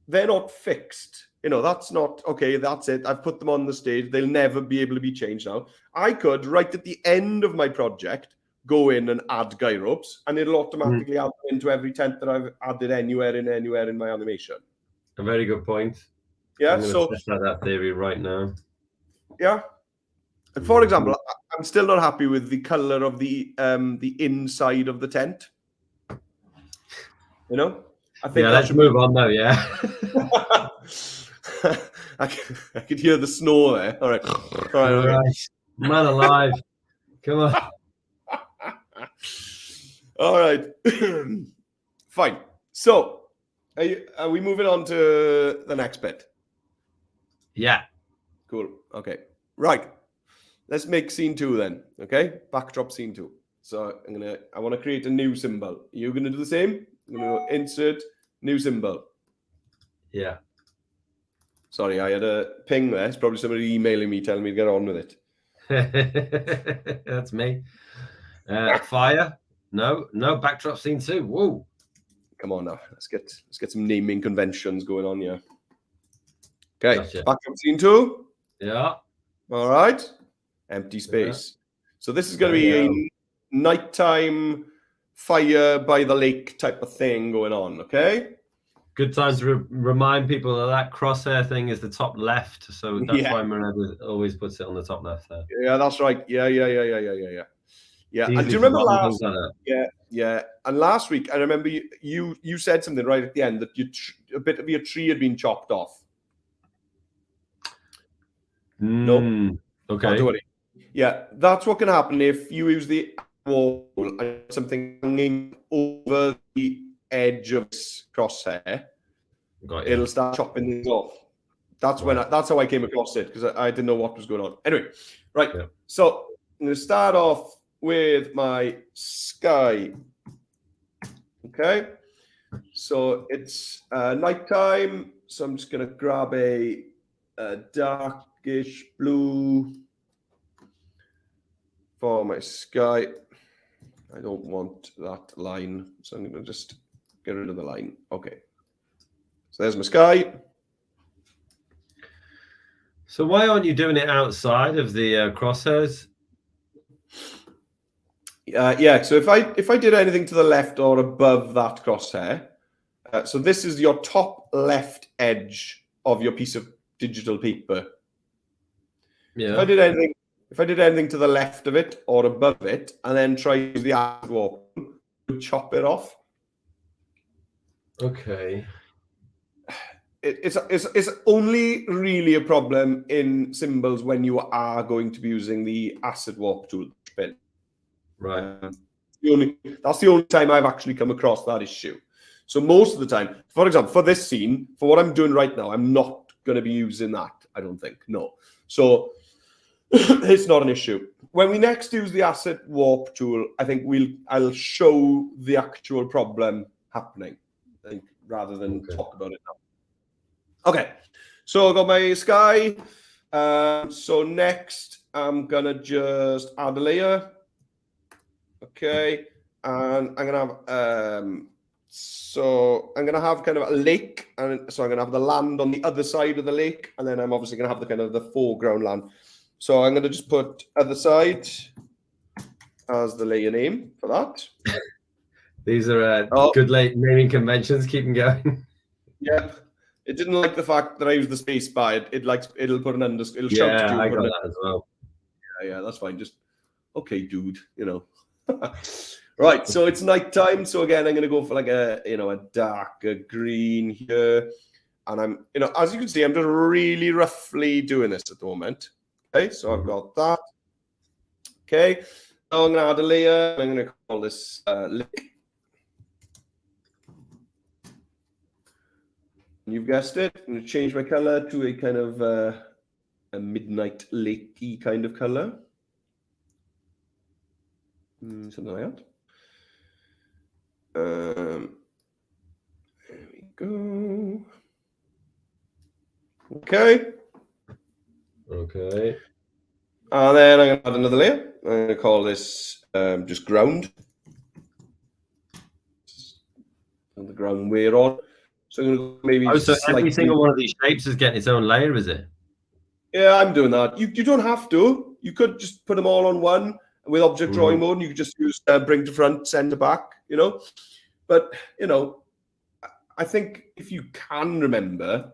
they're not fixed. That's not okay. That's it. I've put them on the stage. They'll never be able to be changed now. I could, right at the end of my project, go in and add guide ropes, and it'll automatically add into every tent that I've added anywhere in my animation. A very good point. Yeah. I'm going to test out that theory right now. Yeah. And for example, I'm still not happy with the color of the inside of the tent. I think let's move on though. Yeah. I could hear the snore there. All right. All right. Man alive. Come on. All right. Fine. So, are we moving on to the next bit? Yeah. Cool. Okay. Right. Let's make scene 2 then. Okay. Backdrop scene 2. So I want to create a new symbol. You're going to do the same? I'm going to insert new symbol. Yeah. Sorry, I had a ping there. It's probably somebody emailing me telling me to get on with it. That's me. Fire. No, backdrop scene 2. Whoa. Come on now. Let's get some naming conventions going on here. Okay. Gotcha. Backdrop scene 2. Yeah. All right. Empty space. Yeah. So this is going to be a nighttime fire by the lake type of thing going on. Okay. Good time to remind people that crosshair thing is the top left. So that's why Miranda always puts it on the top left there. Yeah, that's right. Yeah. And do you remember last? Yeah. And last week, I remember you said something right at the end that a bit of your tree had been chopped off. No. Okay. Not to worry. Yeah, that's what can happen if you use the wall and something hanging over the edge of this crosshair. It'll start chopping things off. That's that's how I came across it because I didn't know what was going on. Anyway, right. Yeah. So I'm going to start off with my sky Okay, so it's nighttime, so I'm just going to grab a darkish blue for my sky. I don't want that line, so I'm going to just get rid of the line. Okay, so there's my sky. So why aren't you doing it outside of the crosshairs? Yeah, so if I did anything to the left or above that crosshair, so this is your top left edge of your piece of digital paper. Yeah. If I did anything to the left of it or above it, and then try to use the acid warp to chop it off. Okay. It's only really a problem in symbols when you are going to be using the acid warp tool. Right. That's the only time I've actually come across that issue. So most of the time, for example, for this scene, for what I'm doing right now, I'm not going to be using that, I don't think. No. So it's not an issue. When we next use the acid warp tool, I think I'll show the actual problem happening, I think, rather than talk about it now. Okay, so I've got my sky. So next, I'm gonna just add a layer. Okay, and I'm gonna have so I'm gonna have kind of a lake, and so I'm gonna have the land on the other side of the lake, and then I'm obviously gonna have the kind of the foreground land. So I'm gonna just put other side as the layer name for that. These are good late naming conventions. Keep them going. Yep. It didn't like the fact that I used the space bar. It'll put an underscore. It'll shout at you. I got that as well. Yeah, that's fine. Just okay, dude. You know. Right. So it's nighttime. So again, I'm gonna go for like a darker green here, and I'm as you can see, I'm just really roughly doing this at the moment. Okay. So I've got that. Okay. So I'm gonna add a layer. I'm gonna call this lake. You've guessed it. I'm going to change my color to a kind of a midnight lakey kind of color. Something like that. There we go. Okay. Okay. And then I'm going to add another layer. I'm going to call this just ground. And the ground we're on. So I'm going to maybe so every single one of these shapes is getting its own layer, is it? Yeah, I'm doing that. You don't have to. You could just put them all on one with object drawing mode. And you could just use bring to front, center back, But, I think if you can remember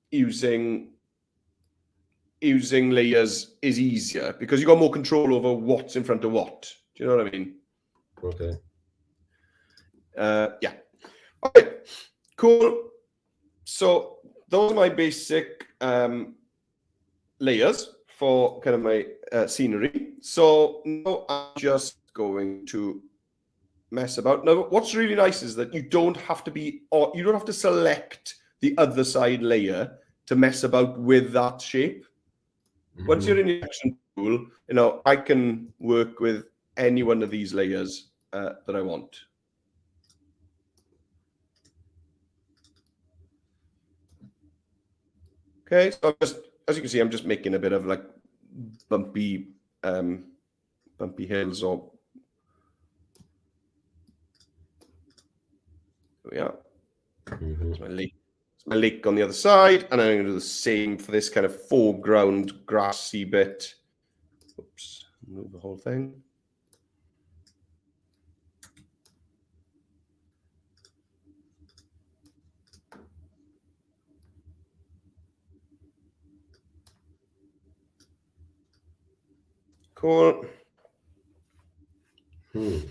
using layers is easier because you got more control over what's in front of what. Do you know what I mean? Okay. Yeah. Okay, cool. So those are my basic layers for kind of my scenery. So now I'm just going to mess about. Now, what's really nice is that you don't have to select the other side layer to mess about with that shape. Once you're in the action tool, I can work with any one of these layers that I want. Okay, so as you can see, I'm just making a bit of like bumpy hills or there we are. It's my lake. It's my lake on the other side, and I'm going to do the same for this kind of foreground grassy bit. Oops, move the whole thing. Cool. You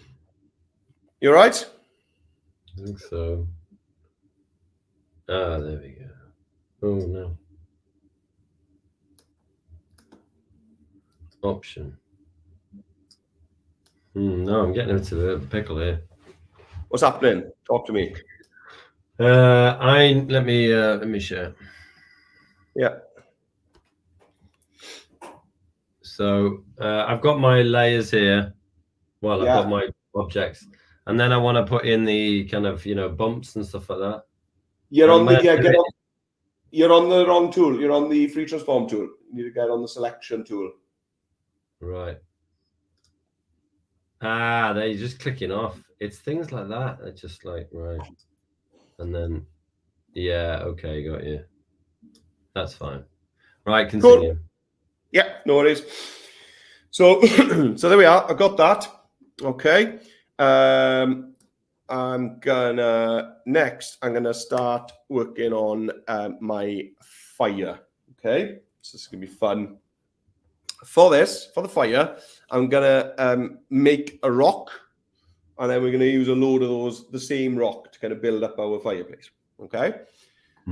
all right? I think so. Ah, there we go. Oh, no. Option. No, I'm getting into the pickle here. What's happening? Talk to me. Let me share. Yeah. So I've got my layers here. Well, I've got my objects, and then I want to put in the kind of, bumps and stuff like that. You're on the you're on the wrong tool. You're on the free transform tool. You need to get on the selection tool. Right. Ah, they're just clicking off. It's things like that. It's just like, right. And then, yeah, okay, got you. That's fine. Right, continue. Cool. Yeah, no worries. So, so there we are. I got that. Okay. I'm gonna start working on my fire. Okay, so this is gonna be fun. For the fire, I'm gonna make a rock, and then we're gonna use a load of the same rock to kind of build up our fireplace. Okay,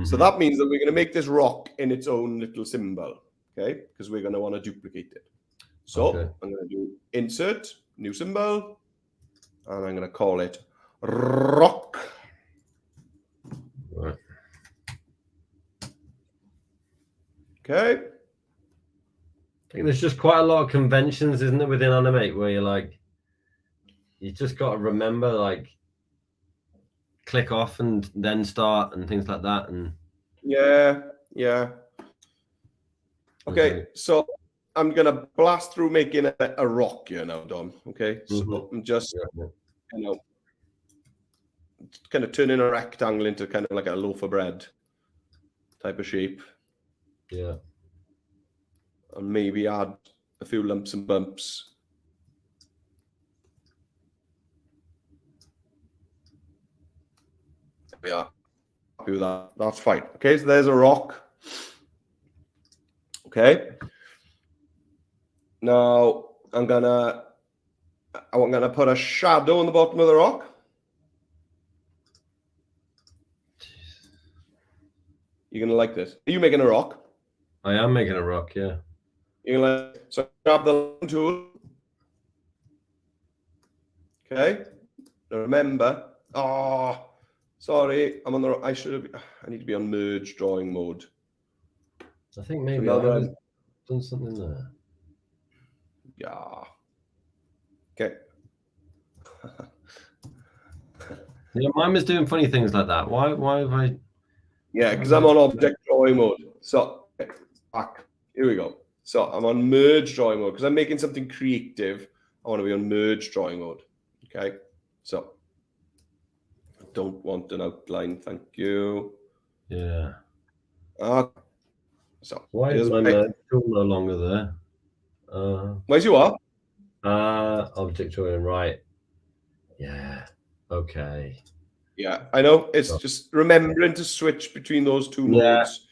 so that means that we're gonna make this rock in its own little symbol. Okay, because we're gonna want to duplicate it. So I'm gonna do insert, new symbol, and I'm gonna call it rock. Right. Okay. I think there's just quite a lot of conventions, isn't there, within Animate, where you're like, you just got to remember, like, click off and then start and things like that. And yeah. Okay, so I'm gonna blast through making a rock here now, Dom. Okay, so I'm just kind of turning a rectangle into kind of like a loaf of bread type of shape. Yeah. And maybe add a few lumps and bumps. There we are. Happy with that. That's fine. Okay, so there's a rock. Okay. Now I'm gonna put a shadow on the bottom of the rock. You're gonna like this. Are you making a rock? I am making a rock, yeah. You're gonna so grab the line tool. Okay. Now remember. Oh, sorry. I'm on the. I need to be on merge drawing mode. I think maybe I've done something there. Yeah. Okay. Yeah, mine was doing funny things like that. Why have I? Yeah, because I'm on object drawing mode. So back. Here we go. So I'm on merge drawing mode because I'm making something creative. I want to be on merge drawing mode. Okay. So I don't want an outline. Thank you. Yeah. So why is my merge tool no longer there? Where's you are? Object drawing, right. Yeah. Okay. Yeah, I know. It's just remembering to switch between those two modes.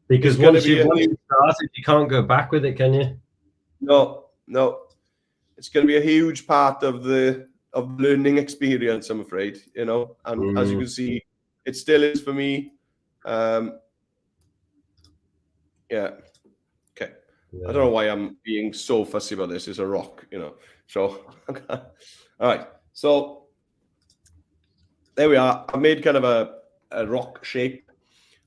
Because once you've started, you can't go back with it, can you? No. It's going to be a huge part of the learning experience, I'm afraid. And as you can see, it still is for me. Yeah. Okay. Yeah. I don't know why I'm being so fussy about this. It's a rock, So, all right. So there we are. I made kind of a rock shape.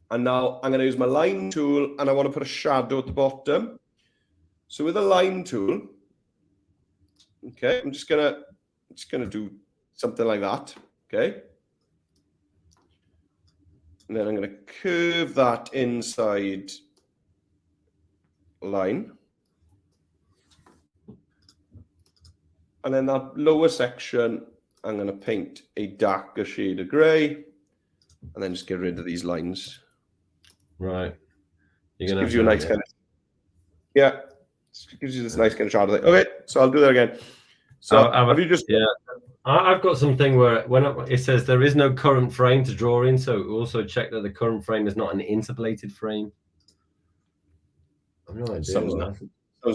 And now I'm going to use my line tool, and I want to put a shadow at the bottom. So with a line tool, okay, I'm just gonna do something like that. Okay. And then I'm going to curve that inside line. And then that lower section, I'm going to paint a darker shade of gray, and then just get rid of these lines. Right. Gives you a nice kind of, yeah, gives you this nice kind of shadow thing. Okay, so I'll do that again. So have you just? Yeah, I've got something where it says there is no current frame to draw in, so also check that the current frame is not an interpolated frame. I've no idea. Sounds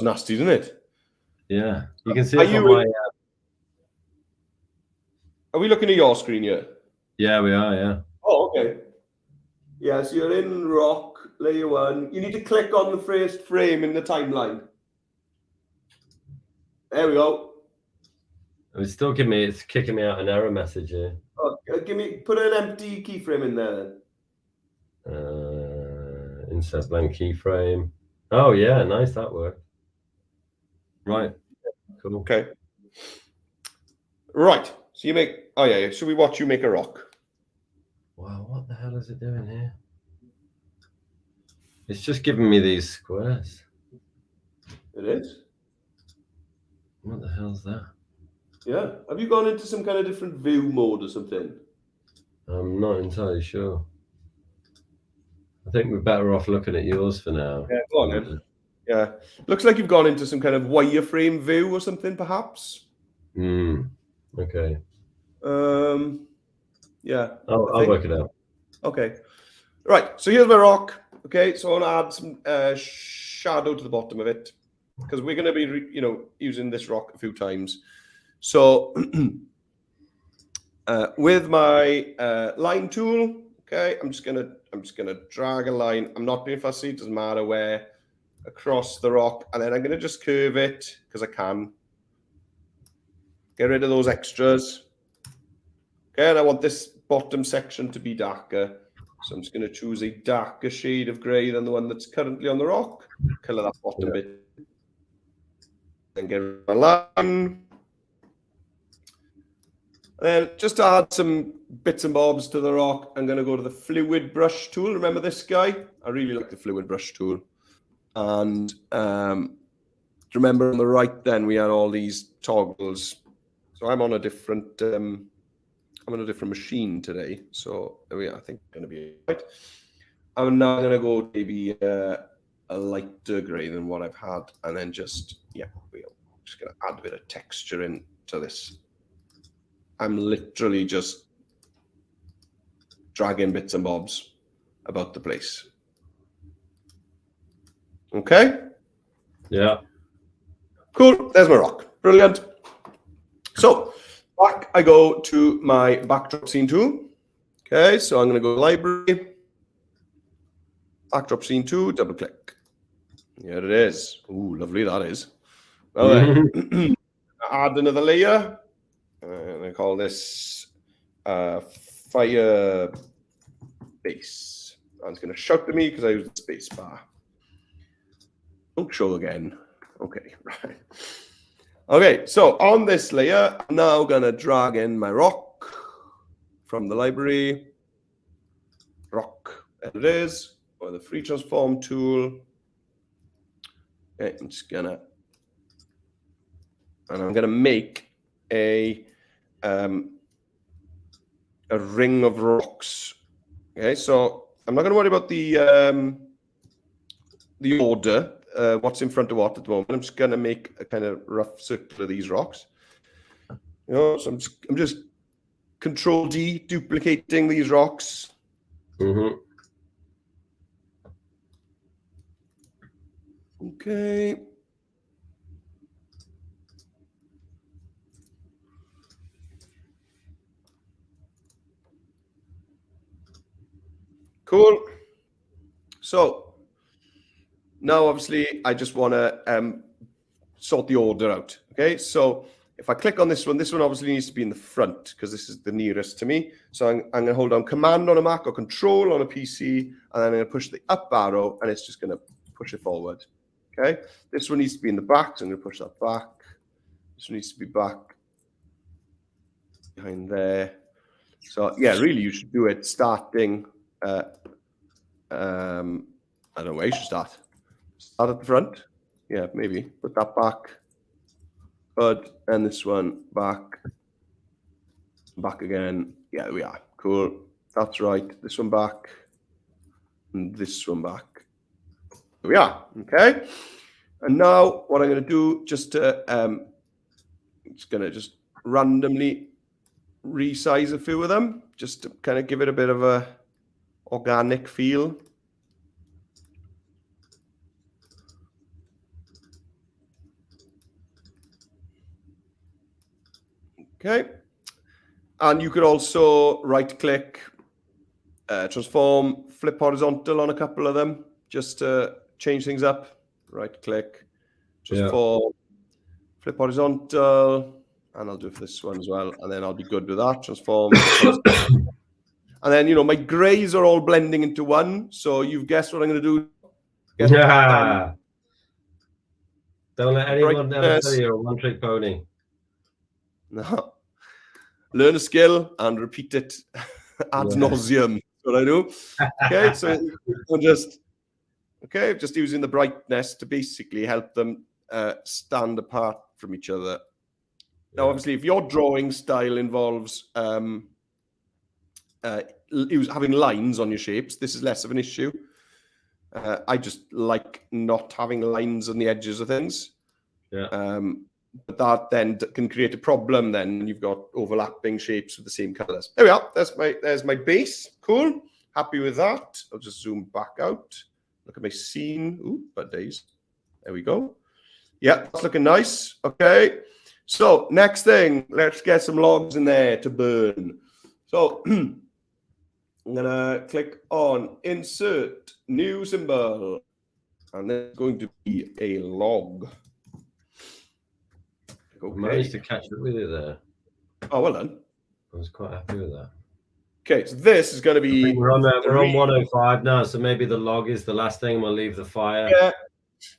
nasty, doesn't it? Yeah, you can see it on my. Are we looking at your screen yet? Yeah, we are. Yeah. Oh, okay. Yeah, so you're in rock, layer 1. You need to click on the first frame in the timeline. There we go. It's still it's kicking me out an error message here. Oh, put an empty keyframe in there then. Insert blank keyframe. Oh yeah, nice, that worked. Right. Cool. Okay. Right. So you make, oh yeah, should we watch you make a rock? Wow, what the hell is it doing here? It's just giving me these squares. It is? What the hell's that? Yeah. Have you gone into some kind of different view mode or something? I'm not entirely sure. I think we're better off looking at yours for now. Yeah, go on then. Yeah. Looks like you've gone into some kind of wireframe view or something, perhaps. Okay. Yeah. I'll work it out. Okay. Right. So here's my rock. Okay. So I want to add some shadow to the bottom of it because we're going to be, using this rock a few times. So with my line tool, okay, I'm just gonna drag a line. I'm not being fussy. It doesn't matter where, across the rock, and then I'm gonna just curve it because I can. Get rid of those extras. Okay, and I want this bottom section to be darker. So I'm just going to choose a darker shade of grey than the one that's currently on the rock. Colour that bottom bit. Then get rid of my line. And then just to add some bits and bobs to the rock, I'm going to go to the fluid brush tool. Remember this guy? I really like the fluid brush tool. And remember on the right then we had all these toggles. So I'm on a different machine today. So I think it's going to be right. I'm now going to go maybe a lighter grey than what I've had, and then just we're just going to add a bit of texture into this. I'm literally just dragging bits and bobs about the place. Okay. Yeah. Cool. There's my rock. Brilliant. So back I go to my backdrop scene tool. Okay, so I'm going to go to library, backdrop scene 2, double click. Here it is. Ooh, lovely that is. Well then, add another layer, and I call this fire base. And it's going to shout at me because I use the space bar. Don't show again. Okay, right. Okay, so on this layer, I'm now going to drag in my rock from the library. Rock, there it is, or the free transform tool. Okay, I'm just going to, and I'm going to make a ring of rocks. Okay, so I'm not going to worry about the order. What's in front of what at the moment. I'm just going to make a kind of rough circle of these rocks. So I'm just Control D, duplicating these rocks. Okay. Cool. So now, obviously, I just want to sort the order out. Okay, so if I click on this one obviously needs to be in the front because this is the nearest to me. So I'm going to hold down Command on a Mac or Control on a PC, and then I'm going to push the up arrow, and it's just going to push it forward. Okay, this one needs to be in the back, so I'm going to push that back. This one needs to be back behind there. So yeah, really, you should do it starting. I don't know where you should start. Start at the front. Yeah, maybe. Put that back. Good. And this one back. Back again. Yeah, there we are. Cool. That's right. This one back. And this one back. There we are. Okay. And now what I'm going to do, just to, it's going to just randomly resize a few of them, just to kind of give it a bit of a organic feel. Okay, and you could also right-click, transform, flip horizontal on a couple of them, just to change things up. Right-click, transform, flip horizontal, and I'll do it for this one as well, and then I'll be good with that. Transform, and then my greys are all blending into one. So you've guessed what I'm going to do. Yeah. Don't let anyone ever tell you a one-trick pony. No. learn a skill and repeat it ad nauseum. That's what I do. Okay, so just using the brightness to basically help them stand apart from each other. Now, obviously, if your drawing style involves having lines on your shapes, this is less of an issue. I just like not having lines on the edges of things. But that then can create a problem. Then you've got overlapping shapes with the same colors. There we are. There's my base. Cool. Happy with that. I'll just zoom back out. Look at my scene. Ooh, bad days. There we go. Yeah, that's looking nice. Okay. So next thing, let's get some logs in there to burn. So I'm gonna click on insert new symbol, and there's going to be a log. Okay. I managed to catch up with it there. Oh, well done. I was quite happy with that. Okay, so this is going to be... We're on 105 now, so maybe the log is the last thing. We'll leave the fire. Yeah,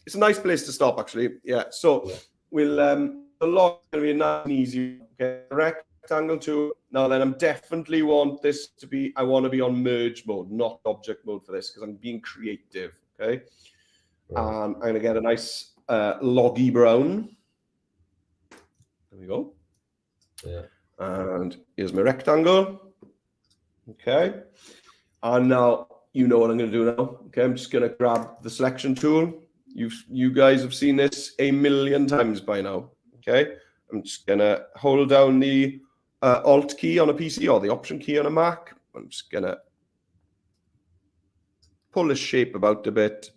it's a nice place to stop, actually. Yeah, so we'll... the log is going to be nice and easy. Okay, rectangle tool. Now then, I definitely want this to be... I want to be on merge mode, not object mode for this, because I'm being creative, okay? And I'm going to get a nice loggy brown. There we go. Yeah. And here's my rectangle. Okay. And now you know what I'm going to do now. Okay, I'm just going to grab the selection tool. You guys have seen this a million times by now. Okay. I'm just going to hold down the Alt key on a PC or the Option key on a Mac. I'm just going to pull this shape about a bit.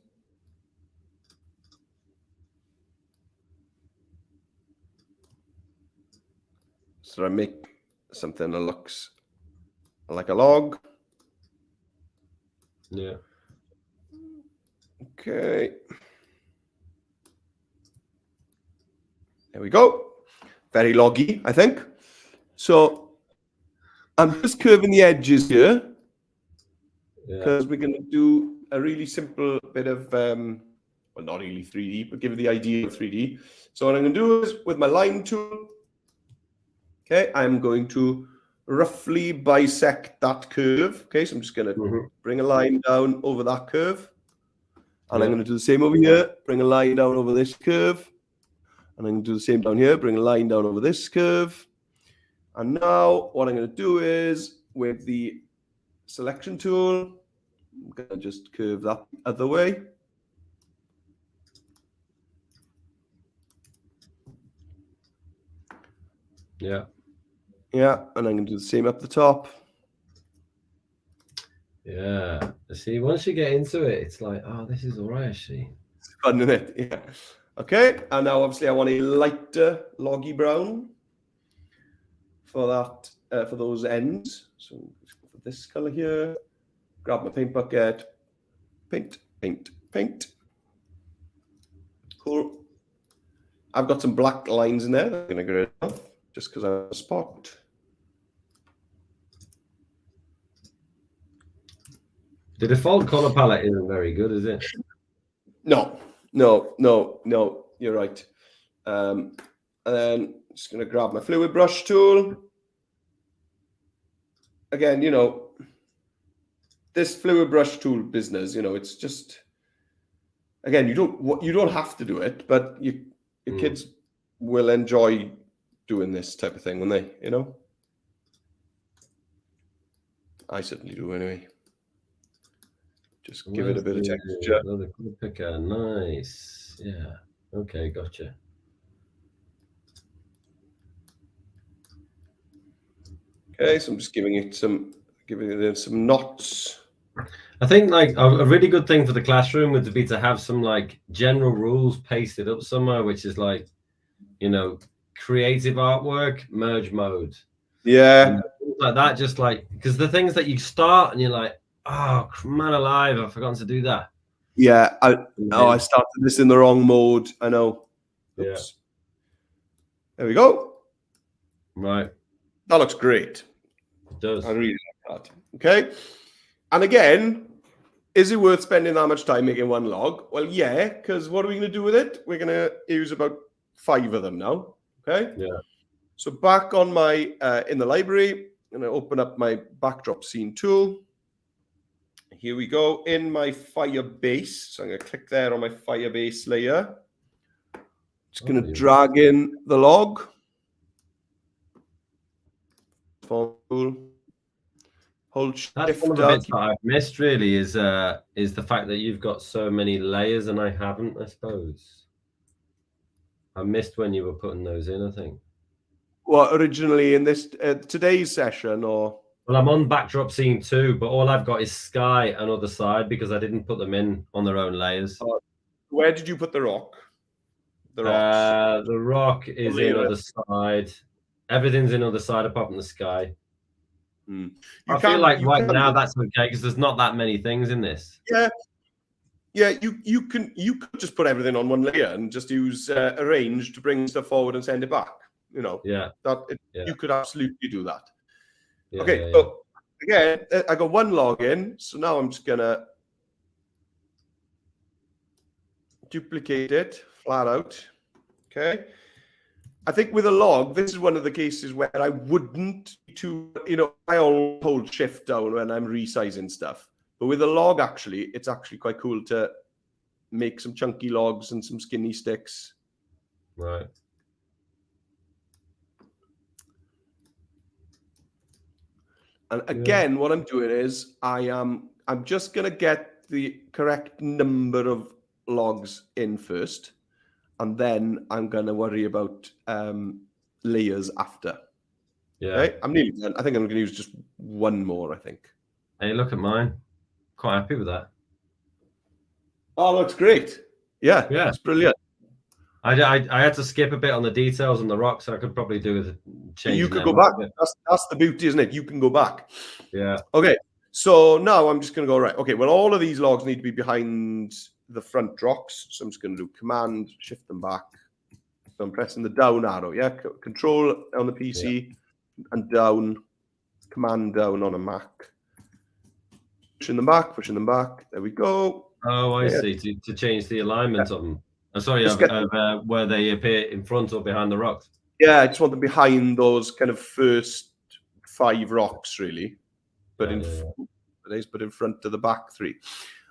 So I make something that looks like a log. Yeah. Okay. There we go. Very loggy, I think. So I'm just curving the edges here because we're going to do a really simple bit of, well, not really 3D, but give it the idea of 3D. So what I'm going to do is with my line tool, okay, I'm going to roughly bisect that curve. Okay, so I'm just going to bring a line down over that curve. And I'm going to do the same over here, bring a line down over this curve. And I'm going to do the same down here, bring a line down over this curve. And now what I'm going to do is with the selection tool, I'm going to just curve that other way. Yeah. Yeah, and I'm going to do the same up the top. Yeah. See, once you get into it, it's like, oh, this is all right, actually. It's fun, isn't it? Yeah. Okay, and now obviously I want a lighter loggy brown for that, for those ends. So let's go for this color here. Grab my paint bucket. Paint, paint, paint. Cool. I've got some black lines in there that I'm going to get rid of just because I have a spot. The default color palette isn't very good, is it? No. You're right. And then just going to grab my fluid brush tool. Again, you know, this fluid brush tool business, you know, it's just, again, you don't have to do it, but your kids will enjoy doing this type of thing, won't they? You know, I certainly do anyway. Just give it a bit of texture. Another picker, nice. Yeah. Okay, gotcha. Okay, so I'm just giving it some knots. I think like a really good thing for the classroom would be to have some like general rules pasted up somewhere, which is like, you know, creative artwork, merge mode. Yeah. You know, things like that, just like, because the things that you start and you're like, oh man alive, I've forgotten to do that. Yeah. I started this in the wrong mode. I know. Oops. Yeah. There we go. Right. That looks great. It does. I really like that. Okay. And again, is it worth spending that much time making one log? Well, yeah, because what are we going to do with it? We're going to use about 5 of them now. Okay. Yeah. So back on my, in the library, I'm going to open up my backdrop scene tool. Here we go in my Firebase. So I'm going to click there on my Firebase layer. Just going to drag in the log. Hold shift. That's one of the bits that I've missed really is the fact that you've got so many layers and I haven't, I suppose. I missed when you were putting those in, I think. Well, originally in this today's session, or? Well, I'm on backdrop scene 2, but all I've got is sky and other side because I didn't put them in on their own layers. Where did you put the rock? The rock is in other side. Everything's in other side apart from the sky. I feel like right now that's okay because there's not that many things in this. Yeah, you could just put everything on one layer and just use arrange to bring stuff forward and send it back. You know, you could absolutely do that. So again, I got one login, so now I'm just gonna duplicate it flat out. Okay. I think with a log, this is one of the cases where I wouldn't I all hold shift down when I'm resizing stuff. But with a log, actually, it's actually quite cool to make some chunky logs and some skinny sticks. Right. And again, what I'm doing is I'm just gonna get the correct number of logs in first, and then I'm gonna worry about layers after. Yeah. Okay? I'm nearly done. I think I'm gonna use just one more, I think. Hey, look at mine. Quite happy with that. Oh, looks great. Yeah, it's brilliant. I had to skip a bit on the details on the rock, so I could probably do with change. You could go back. That's the beauty, isn't it? You can go back. Yeah. Okay. So now I'm just going to go right. Okay. Well, all of these logs need to be behind the front rocks. So I'm just going to do Command, shift them back. So I'm pressing the down arrow. Yeah. Control on the PC and down. Command down on a Mac. Pushing them back. Pushing them back. There we go. Oh, I see. To change the alignment of them. I'm sorry, where they appear in front or behind the rocks. Yeah, I just want them behind those kind of first 5 rocks, really. But in front of the back 3.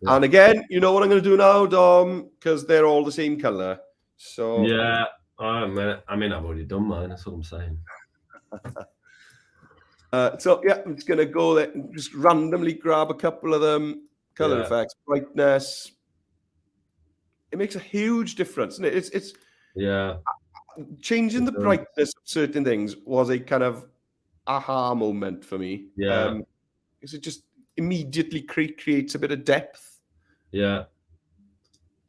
Yeah. And again, you know what I'm going to do now, Dom, because they're all the same color. So yeah, I mean, I've already done mine. That's what I'm saying. So yeah, I'm just going to go there and just randomly grab a couple of them. Color effects, brightness. It makes a huge difference, isn't it? It's changing the brightness of certain things was a kind of aha moment for me. Yeah, because it just immediately creates a bit of depth. Yeah,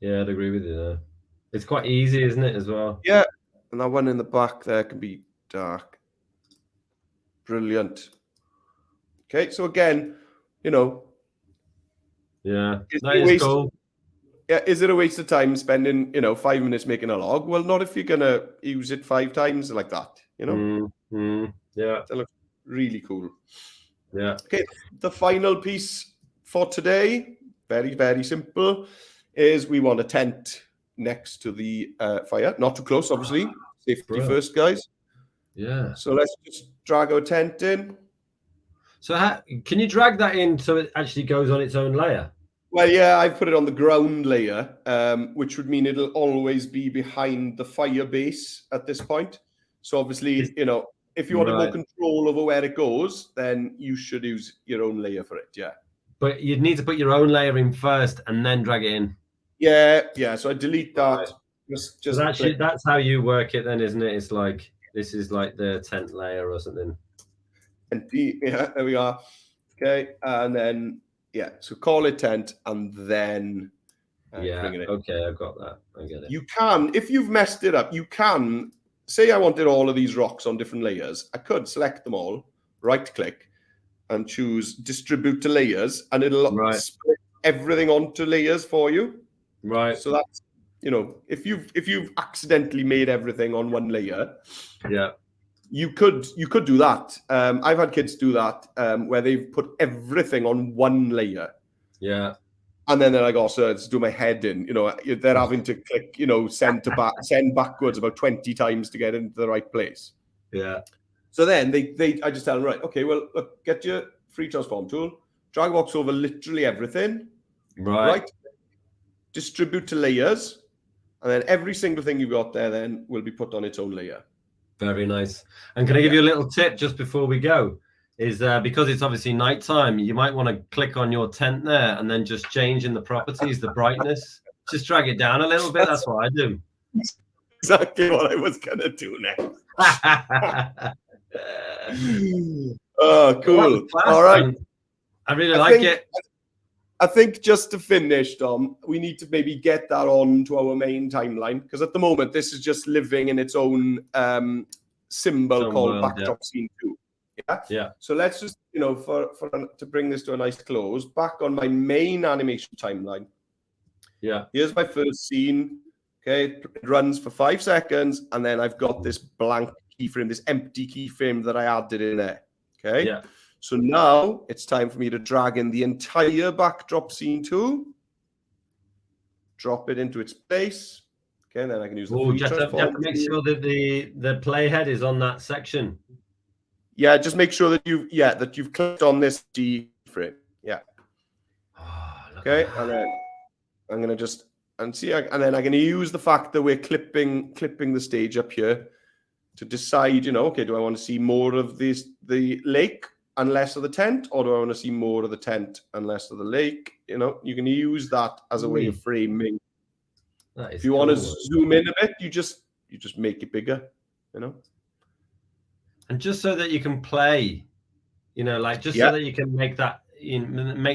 I'd agree with you there. It's quite easy, isn't it, as well? Yeah, and that one in the back there can be dark. Brilliant. Okay, so again, that is cool. Yeah, is it a waste of time spending, 5 minutes making a log? Well, not if you're gonna use it 5 times like that, Yeah, that looks really cool. Yeah. Okay, the final piece for today, very, very simple, is we want a tent next to the fire. Not too close, obviously. Safety first, guys. Yeah. So let's just drag our tent in. So can you drag that in so it actually goes on its own layer? Well, yeah, I've put it on the ground layer, which would mean it'll always be behind the fire base at this point. So obviously, if you want more control over where it goes, then you should use your own layer for it, yeah. But you'd need to put your own layer in first and then drag it in. Yeah. So I delete that. Right. That's how you work it then, isn't it? It's like, this is like the tent layer or something. Yeah, there we are. Okay, and then... Yeah, so call it tent and then bring it in. Okay, I've got that. I get it. You can, if you've messed it up, you can say I wanted all of these rocks on different layers. I could select them all, right click, and choose distribute to layers, and it'll split everything onto layers for you. Right. So that's if you've accidentally made everything on one layer, you could do that. I've had kids do that where they've put everything on one layer. Yeah. And then they're like, oh, so let's do my head in. They're having to click, send backwards about 20 times to get into the right place. Yeah. So then I just tell them, right, okay, well, look, get your free transform tool, drag box over literally everything, Right. Distribute to layers, and then every single thing you've got there then will be put on its own layer. Very nice. And can I give you a little tip just before we go? Is because it's obviously nighttime, you might want to click on your tent there and then just change in the properties, the brightness. Just drag it down a little bit. That's what I do. Exactly what I was going to do next. Oh, cool. All right. I really like it. I think just to finish, Dom, we need to maybe get that on to our main timeline, because at the moment this is just living in its own symbol called Backdrop Scene 2. Yeah. So let's just, to bring this to a nice close, back on my main animation timeline. Yeah. Here's my first scene. Okay, it runs for 5 seconds, and then I've got this blank keyframe, this empty keyframe that I added in there. Okay. Yeah. So now it's time for me to drag in the entire Backdrop Scene 2, drop it into its place. Okay, and then I can use the you have to make sure that the playhead is on that section. Yeah, just make sure that you've clicked on this D frame. Yeah. Oh, okay, and then I'm gonna just and then I'm gonna use the fact that we're clipping the stage up here to decide, okay, do I want to see more of the lake and less of the tent, or do I want to see more of the tent and less of the lake? You can use that as a way of framing. If you want to zoom in a bit, you just make it bigger, And just so that you can play, so that you can make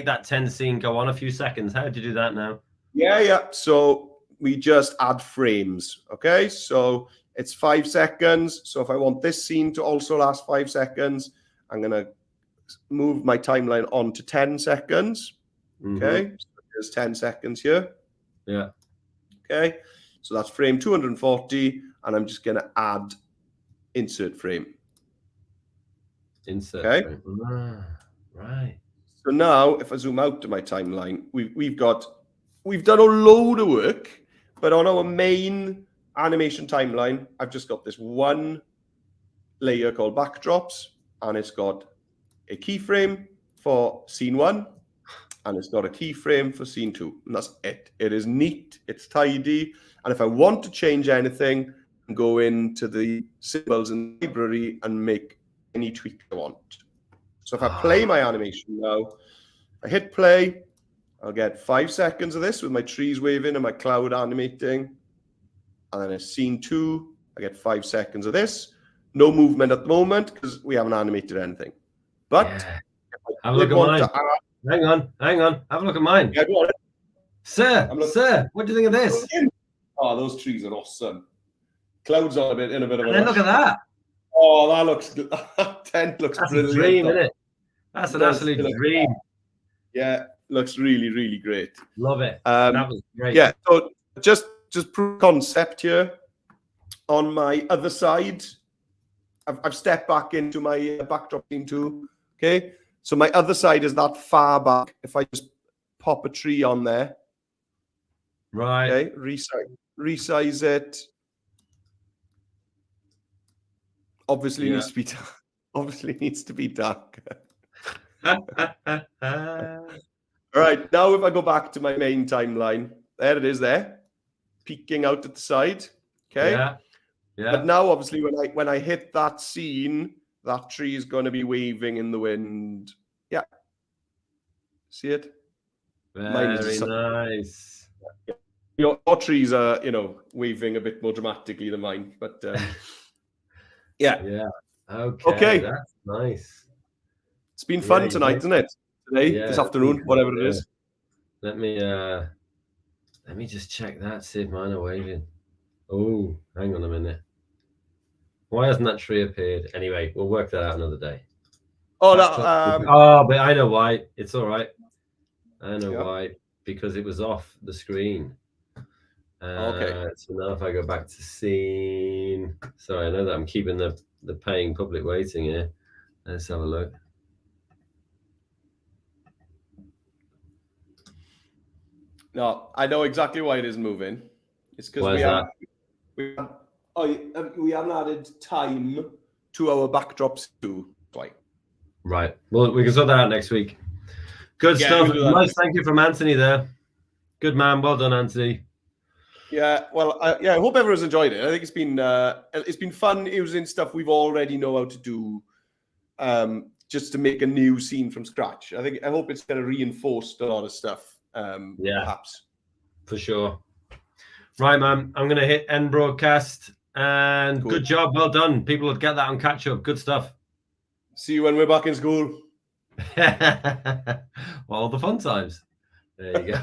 that 10 scene go on a few seconds. How do you do that now? Yeah. So we just add frames. Okay. So it's 5 seconds. So if I want this scene to also last 5 seconds, I'm going to move my timeline on to 10 seconds. Okay. So there's 10 seconds here. Yeah. Okay. So that's frame 240. And I'm just going to add insert frame. Insert frame. Right. So now if I zoom out to my timeline, we've done a load of work, but on our main animation timeline, I've just got this one layer called backdrops, and it's got a keyframe for scene 1, and it's got a keyframe for scene 2, and that's it. It is neat, it's tidy, and if I want to change anything, I can go into the symbols in the library and make any tweak I want. So if I play my animation now, I hit play, I'll get 5 seconds of this with my trees waving and my cloud animating. And then in scene 2, I get 5 seconds of this. No movement at the moment because we haven't animated anything. But have a look at mine. Hang on. Have a look at mine. Yeah, go on. Sir, what do you think of this? Oh, those trees are awesome. Clouds on in a bit of a rush. Look at that. Oh, that tent looks That's brilliant. A dream, isn't it? That's an absolute dream. Yeah, looks really, really great. Love it. That was great. Yeah, so just proof concept here. On my other side, I've stepped back into my backdrop scene 2. Okay, so my other side is that far back. If I just pop a tree on there, right? Okay, resize it. Obviously needs to be darker. All right, now if I go back to my main timeline, there it is there, peeking out at the side. Okay. Yeah. But now obviously when I hit that scene, that tree is going to be waving in the wind. Yeah. See it? Very nice. Your trees are, waving a bit more dramatically than mine, but Yeah. Okay. That's nice. It's been fun tonight, isn't it? Today, this afternoon, whatever it is. Let me just check that, see if mine are waving. Oh, hang on a minute. Why hasn't that tree appeared? Anyway, we'll work that out another day. Oh, but I know why. It's all right. I know why. Because it was off the screen. Okay. So now if I go back to scene, sorry, I know that I'm keeping the paying public waiting here. Let's have a look. No, I know exactly why it isn't moving. It's because we haven't added time to our backdrops too. Right. Right. Well, we can sort that out next week. Good stuff. We'll do that. Nice. Thank you from Anthony there. Good man. Well done, Anthony. Yeah. Well, I hope everyone's enjoyed it. I think it's been fun using stuff we've already know how to do, just to make a new scene from scratch. I hope it's going to reinforce a lot of stuff. Perhaps. For sure. Right, man. I'm going to hit end broadcast. And Cool. Good job. Well done. People will get that on catch up. Good stuff. See you when we're back in school. Well, all the fun times. There you go.